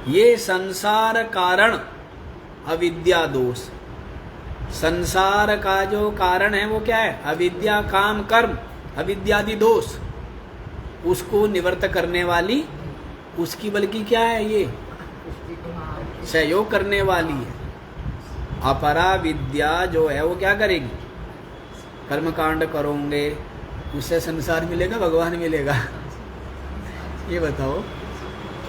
ये संसार कारण अविद्या दोष, संसार का जो कारण है वो क्या है, अविद्या काम कर्म अविद्यादि दोष, उसको निवर्त करने वाली, उसकी बल्कि क्या है ये सहयोग करने वाली है। अपरा विद्या जो है वो क्या करेगी, कर्म कांड करोगे उससे संसार मिलेगा भगवान मिलेगा ये बताओ।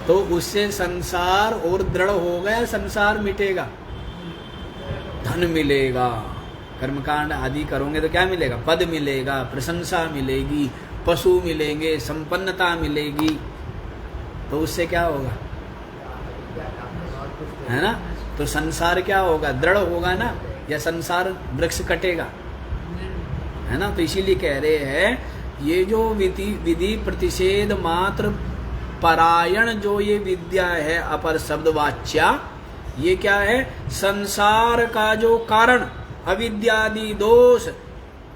तो उससे संसार और दृढ़ होगा या संसार मिटेगा, धन मिलेगा। कर्मकांड आदि करोगे तो क्या मिलेगा, पद मिलेगा, प्रशंसा मिलेगी, पशु मिलेंगे, संपन्नता मिलेगी। तो उससे क्या होगा, है ना। तो संसार क्या होगा, दृढ़ होगा ना, या संसार वृक्ष कटेगा, है ना। तो इसीलिए कह रहे हैं ये जो विधि प्रतिषेध मात्र परायण जो ये विद्या है अपर शब्द वाच्या, ये क्या है, संसार का जो कारण अविद्यादि दोष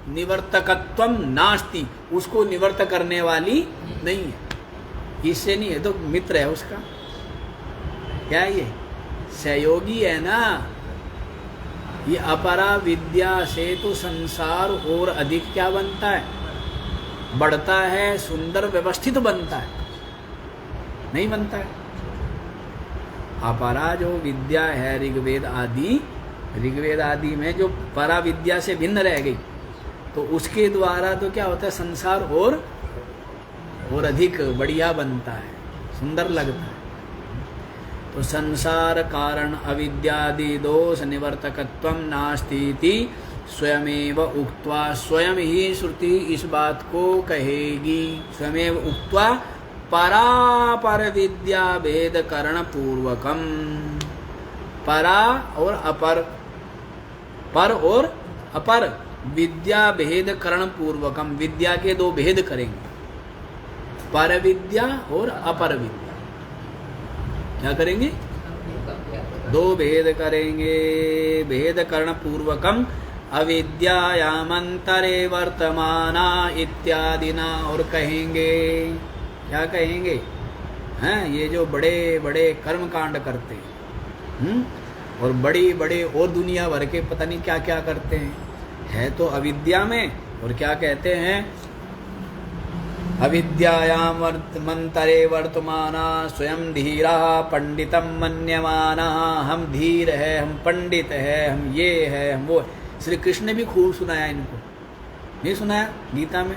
निवर्तकत्वम नास्ति, उसको निवर्त करने वाली नहीं है। इससे नहीं है तो मित्र है उसका, क्या ये सहयोगी है ना। ये अपरा विद्या से तो संसार और अधिक क्या बनता है, बढ़ता है, सुंदर व्यवस्थित बनता है, नहीं बनता है। अपरा जो विद्या है ऋग्वेद आदि में जो परा विद्या से भिन्न रह गई, तो उसके द्वारा तो क्या होता है, संसार और अधिक बढ़िया बनता है, सुंदर लगता है। तो संसार कारण अविद्यादि दोष निवर्तकत्वम नास्तीति स्वयमेव उक्त्वा, स्वयं ही श्रुति इस बात को कहेगी। स्वयमेव उक्त्वा परापर विद्या भेद करण पूर्वकम, परा और अपर, पर और अपर विद्या भेद करण पूर्वकम, विद्या के दो भेद करेंगे, पर विद्या और अपर विद्या। क्या करेंगे, दो भेद करेंगे। भेद करण पूर्वकम अविद्यायामंतरे वर्तमाना इत्यादि ना, और कहेंगे, क्या कहेंगे, हैं ये जो बड़े बड़े कर्म कांड करते हैं, और बड़ी बड़े और दुनिया भर के पता नहीं क्या क्या करते हैं, है तो अविद्या में। और क्या कहते हैं, अविद्यायाम मंतरे वर्तमाना स्वयं धीरा पंडितम मन्यमाना, हम धीर है, हम पंडित है, हम ये है, हम वो। श्री कृष्ण ने भी खूब सुनाया इनको, नहीं सुनाया गीता में,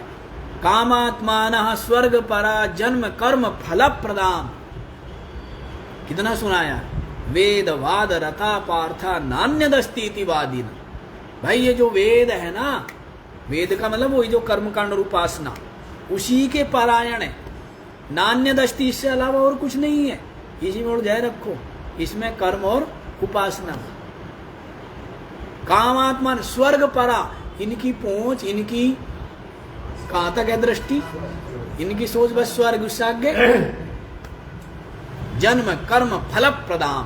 कामात्मानः स्वर्ग परा जन्म कर्म फल प्रदाम, कितना सुनाया। वेद वाद रता पार्था नान्यदस्तीति वादिन। भाई ये जो वेद है ना, वेद का मतलब वही जो कर्मकांड और उपासना, उसी के पारायण है, नान्यदस्ति, इससे अलावा और कुछ नहीं है। इसी में ध्यान रखो, इसमें कर्म और उपासना। कामात्मा स्वर्ग परा, इनकी पहुंच, इनकी कहां तक है दृष्टि, इनकी सोच बस स्वर्ग, उससे आगे जन्म कर्म फल प्रदान,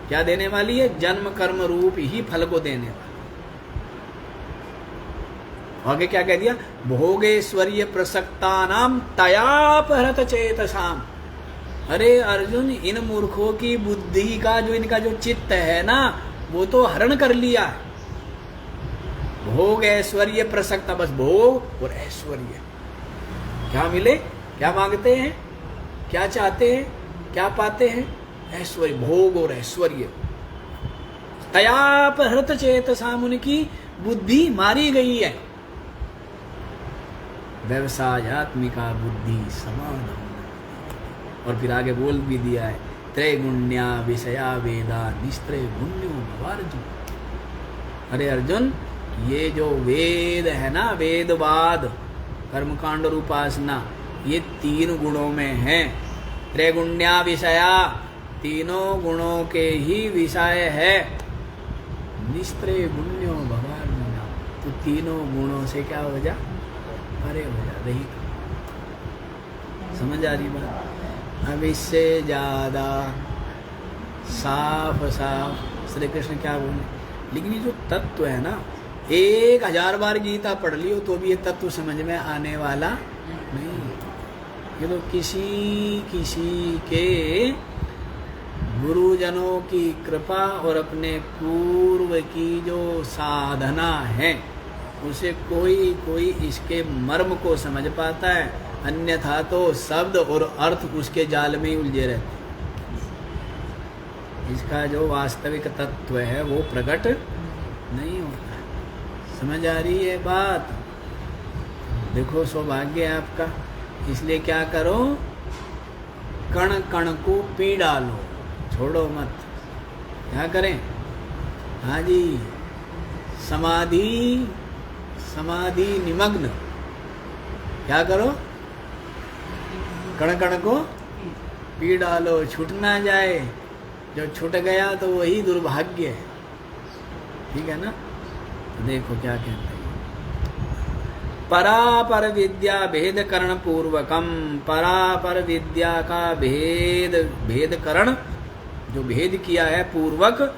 क्या देने वाली है, जन्म कर्म रूप ही फल को देने वाली। आगे क्या कह दिया, भोगेश्वर्य प्रसक्ता नाम तयापहृत चेतसाम। अरे अर्जुन, इन मूर्खों की बुद्धि का जो इनका जो चित्त है ना, वो तो हरण कर लिया है। भोग ऐश्वर्य प्रसक्ता, बस भोग और ऐश्वर्य, क्या मिले, क्या मांगते हैं, क्या चाहते हैं, क्या पाते हैं, ऐश्वर्य, भोग और ऐश्वर्य। तयापहृत चेतसाम, उनकी बुद्धि मारी गई है। व्यवसायात्मिका बुद्धि समान। और फिर आगे बोल भी दिया है, त्रैगुण्या विषया वेदा निस्त्रय गुण्यो भवार्जुन। अरे अर्जुन, ये जो वेद है ना, वेदवाद, कर्मकांड और उपासना, ये तीन गुणों में है। त्रैगुण्या विषया, तीनों गुणों के ही विषय है। निस्त्रय गुण्यो भवार्जुन, तो तीनों गुणों से क्या हो जा, परे हो जा, रही। समझ आ रही बात। अब इससे ज़्यादा साफ साफ श्री कृष्ण क्या बोले। लेकिन ये जो तत्व है ना, 1000 बार गीता पढ़ लियो तो भी ये तत्व समझ में आने वाला नहीं। ये तो किसी किसी के गुरुजनों की कृपा और अपने पूर्व की जो साधना है, उसे कोई कोई इसके मर्म को समझ पाता है, अन्यथा तो शब्द और अर्थ उसके जाल में ही उलझे रहते। इसका जो वास्तविक तत्व है वो प्रकट नहीं होता। समझ आ रही है बात? देखो सौभाग्य है आपका, इसलिए क्या करो, कण कण को पी डालो, छोड़ो मत। क्या करें? हाँ जी, समाधि समाधि निमग्न। क्या करो? कण कण को पी डालो, छूट ना जाए। जो छूट गया तो वही दुर्भाग्य है। ठीक है ना? देखो क्या कहते हैं, परापर विद्या भेद करण पूर्वकम। परापर विद्या का भेद करण, जो भेद किया है पूर्वक,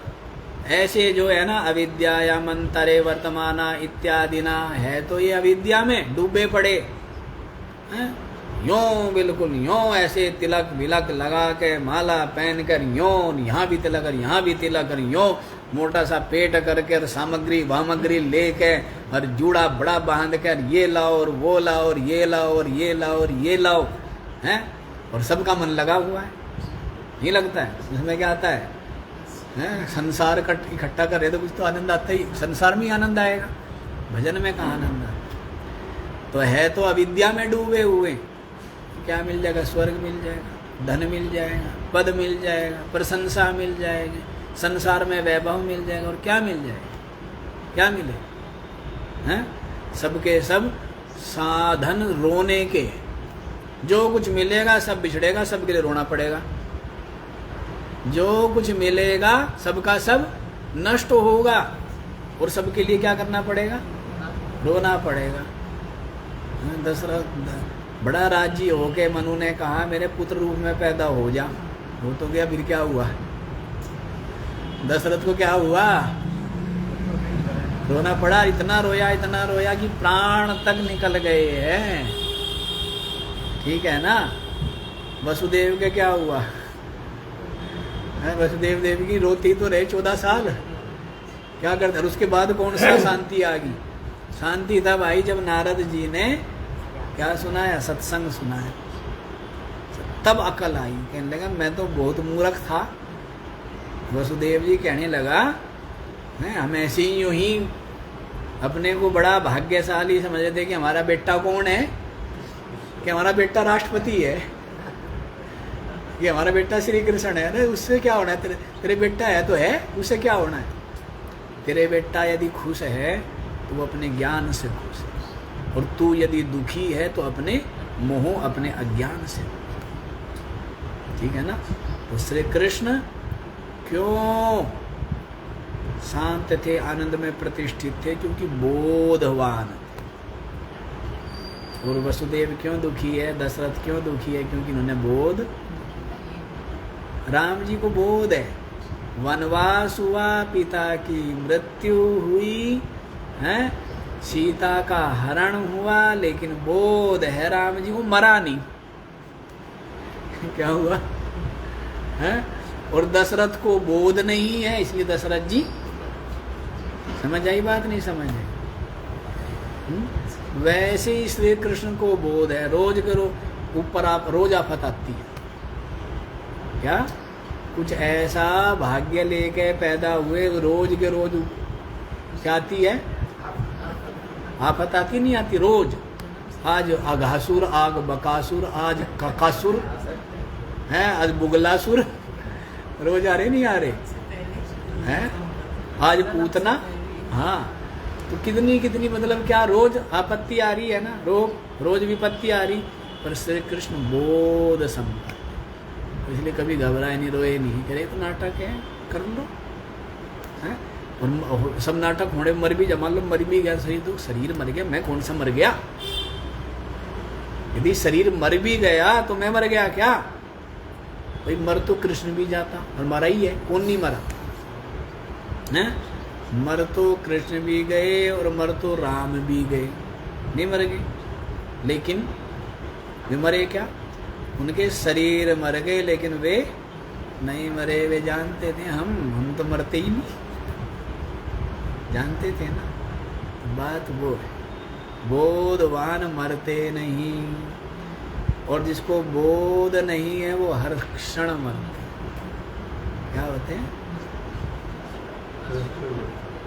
ऐसे जो है ना अविद्या या मंतरे वर्तमाना इत्यादि ना, है तो ये अविद्या में डूबे पड़े हैं। यों बिल्कुल यों ऐसे तिलक विलक लगा के माला पहन कर, यों यहाँ भी तिलक और यहाँ भी तिलक और यों मोटा सा पेट करके और सामग्री वामग्री लेके और जूड़ा बड़ा बांध कर ये लाओ और वो लाओ और ये लाओ और ये लाओ और ये लाओ हैं। और सबका मन लगा हुआ है, नहीं लगता है? इसमें क्या आता है? संसार इकट्ठा कर रहे तो कुछ तो आनंद आता ही, संसार में ही आनंद आएगा, भजन में कहाँ आनंद आता? तो है तो अविद्या में डूबे हुए। क्या मिल जाएगा? स्वर्ग मिल जाएगा, धन मिल जाएगा, पद मिल जाएगा, प्रशंसा मिल जाएगी, संसार में वैभव मिल जाएगा, और क्या मिल जाएगा? क्या मिले? हैं? सबके सब साधन रोने के। जो कुछ मिलेगा सब बिछड़ेगा, सबके लिए रोना पड़ेगा। जो कुछ मिलेगा सबका सब नष्ट होगा, और सबके लिए क्या करना पड़ेगा? रोना पड़ेगा। दशरथ बड़ा राजी होके मनु ने कहा मेरे पुत्र रूप में पैदा हो जा। वो तो गया, फिर क्या हुआ? दशरथ को क्या हुआ? रोना पड़ा। इतना रोया कि प्राण तक निकल गए हैं। ठीक है ना? वसुदेव के क्या हुआ? वसुदेव देवी की रोती तो रहे 14 साल, क्या करते? और उसके बाद कौन सा शांति आ गई? शांति था भाई जब नारद जी ने क्या सुनाया? सत्संग सुनाया, तब अकल आई। कहने लगा मैं तो बहुत मूर्ख था। वसुदेव जी कहने लगा हम ऐसे ही यूं ही अपने को बड़ा भाग्यशाली समझते थे कि हमारा बेटा कौन है, कि हमारा बेटा राष्ट्रपति है, कि हमारा बेटा श्री कृष्ण है। अरे उससे क्या होना है? तेरे बेटा है तो है, उससे क्या होना है? तेरे बेटा यदि खुश है तो वो अपने ज्ञान से खुश है, और तू यदि दुखी है तो अपने मोह, अपने अज्ञान से। ठीक है ना? तो श्री कृष्ण क्यों शांत थे, आनंद में प्रतिष्ठित थे? क्योंकि बोधवान। और वसुदेव क्यों दुखी है, दशरथ क्यों दुखी है? क्योंकि उन्होंने बोध, राम जी को बोध है। वनवास हुआ, पिता की मृत्यु हुई है, सीता का हरण हुआ, लेकिन बोध है राम जी को, मरा नहीं। क्या हुआ है? और दशरथ को बोध नहीं है, इसलिए दशरथ जी, समझ आई बात? नहीं समझ आई? वैसे ही श्री कृष्ण को बोध है। रोज करो ऊपर आप रोज आफत आती है। क्या कुछ ऐसा भाग्य लेके पैदा हुए, रोज के रोज क्या आती है? आफत आती नहीं आती? रोज आज अघासुर, आग बकासुर, आज ककासुर है, आज बुगलासुर, रोज आ रहे नहीं आ रहे हैं? आज पूतना। हाँ, तो कितनी कितनी मतलब क्या रोज आपत्ति आ रही है ना, रोज विपत्ति आ रही। पर श्री कृष्ण बोध संपन्न, इसलिए कभी घबराए नहीं, रोए नहीं, करे तो नाटक है, कर लो है। और सब नाटक होने मर भी, जब मान लो मर भी गया शरीर, तो शरीर मर गया, मैं कौन सा मर गया? यदि शरीर मर भी गया तो मैं मर गया क्या? भाई मर तो कृष्ण भी जाता और मरा ही है, कौन नहीं मरा है? मर तो कृष्ण भी गए और मर तो राम भी गए, नहीं मर गए, लेकिन वे मरे क्या? उनके शरीर मर गए लेकिन वे नहीं मरे। वे जानते थे हम तो मरते ही नहीं, जानते थे ना। बात वो है, बोधवान मरते नहीं, और जिसको बोध नहीं है वो हर क्षण मरते। क्या होते हैं?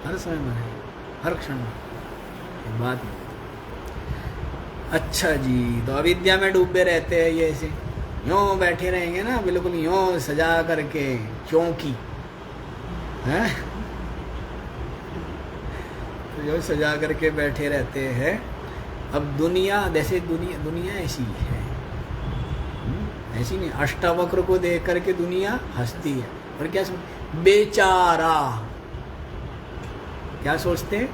हर समय मरे, हर क्षण मरे। बात अच्छा जी, तो अविद्या में डूबे रहते हैं ये, ऐसे यूँ बैठे रहेंगे ना, बिल्कुल यूँ सजा करके, क्योंकि हैं तो जो सजा करके बैठे रहते हैं। अब दुनिया जैसे दुनिया ऐसी है, ऐसी नहीं। अष्टावक्र को देख करके दुनिया हंसती है, और क्या बेचारा, क्या सोचते हैं?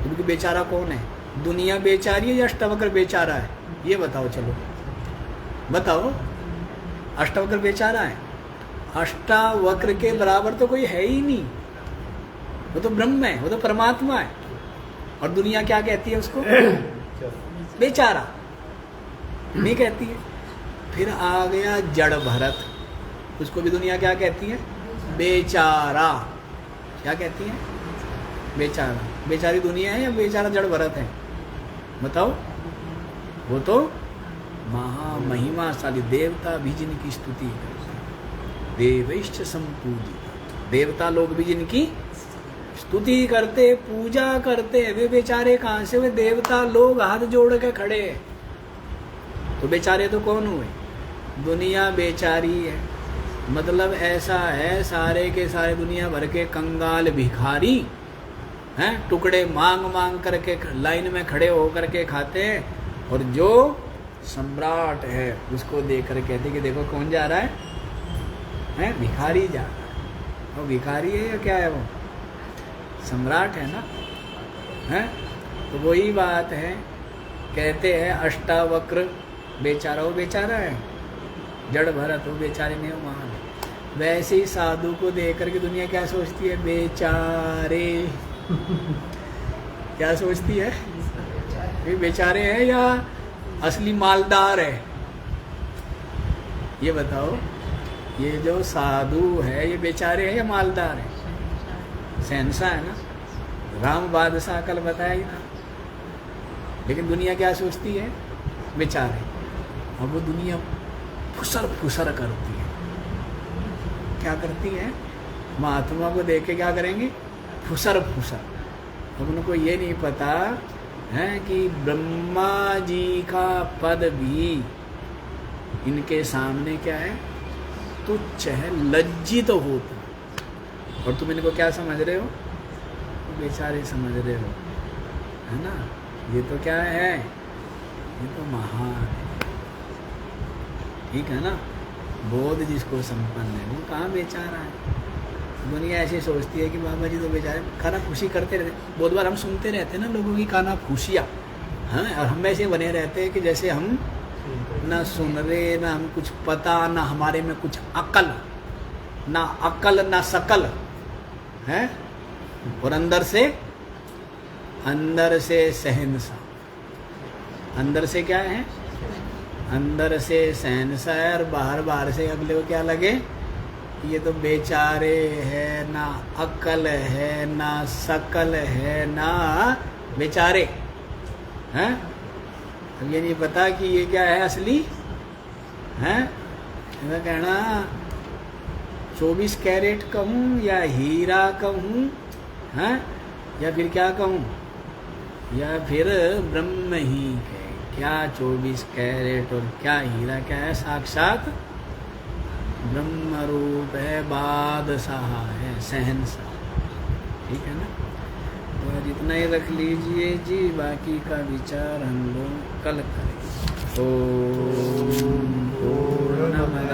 क्योंकि बेचारा कौन है? दुनिया बेचारी है या अष्टावक्र बेचारा है? ये बताओ, चलो बताओ। अष्टावक्र बेचारा है? अष्टावक्र के बराबर तो कोई है ही नहीं, वो तो ब्रह्म है, वो तो परमात्मा है। और दुनिया क्या कहती है उसको? बेचारा नहीं कहती है। फिर आ गया जड़ भरत, उसको भी दुनिया क्या कहती है? बेचारा। क्या कहती है? बेचारा। बेचारी दुनिया है या बेचारा जड़ भरत है? बताओ। वो तो महामहिमाशाली देवता भी जिनकी स्तुति करते, देवैश्च संपूजित, देवता लोग भी जिनकी स्तुति करते, पूजा करते, वे बेचारे कहाँ से? वे देवता लोग हाथ जोड़ के खड़े हैं। तो बेचारे तो कौन हुए? दुनिया बेचारी है। मतलब ऐसा है, सारे के सारे दुनिया भर के कंगाल भिखारी हैं, टुकड़े मांग मांग करके लाइन में खड़े होकर के खाते हैं, और जो सम्राट है उसको देख कर कहते कि देखो कौन जा रहा है? भिखारी जा रहा है। वो भिखारी है या क्या है? वो सम्राट है ना, है? तो वही बात है, कहते हैं अष्टावक्र बेचारा, वो बेचारा है। जड़ भरत वो बेचारे नहीं, वो महान है। वैसे ही साधु को देख करके दुनिया क्या सोचती है? बेचारे। क्या सोचती है? ये बेचारे हैं या असली मालदार है? ये बताओ, ये जो साधु है ये बेचारे हैं या मालदार है? शहंशाह है ना, राम बादशाह कल बताया ही था। लेकिन दुनिया क्या सोचती है? बेचारे। और वो दुनिया फुसर फुसर करती है। क्या करती है? महात्मा को देख के क्या करेंगे? फुसर फुसर। अब उनको ये नहीं पता है कि ब्रह्मा जी का पद भी इनके सामने क्या है? तुच्छ है, लज्जित होता। और तुम इनको क्या समझ रहे हो? बेचारे समझ रहे हो, है ना? ये तो क्या है? ये तो महान है, ठीक है ना? बोध जिसको संपन्न है वो कहाँ बेचारा है? दुनिया ऐसे सोचती है कि बाबा जी तो बेचारे खाना खुशी करते रहते। बहुत बार हम सुनते रहते हैं ना लोगों की खाना खुशियाँ, हाँ, और हम ऐसे बने रहते हैं कि जैसे हम ना सुन रहे, ना हम कुछ पता, ना हमारे में कुछ अकल, ना अकल ना सकल है। और अंदर से सहनसा। अंदर से क्या है? अंदर से सहनसा है, और बाहर से अगले को क्या लगे? ये तो बेचारे है, ना अकल है, ना सकल है, ना बेचारे हैं। अब ये नहीं पता कि ये क्या है असली हैं। मैं कहना 24 कैरेट कहूँ या हीरा कहूँ, हैं, या फिर क्या कहूँ, या फिर ब्रह्म ही है। क्या 24 कैरेट और क्या हीरा? क्या है? साक्षात ब्रह्म रूप है, बादशाह है, शहंशाह, ठीक है ना? तो आज इतना ही रख लीजिए जी, बाकी का विचार हम लोग कल करेंगे। ओम पूर्णमद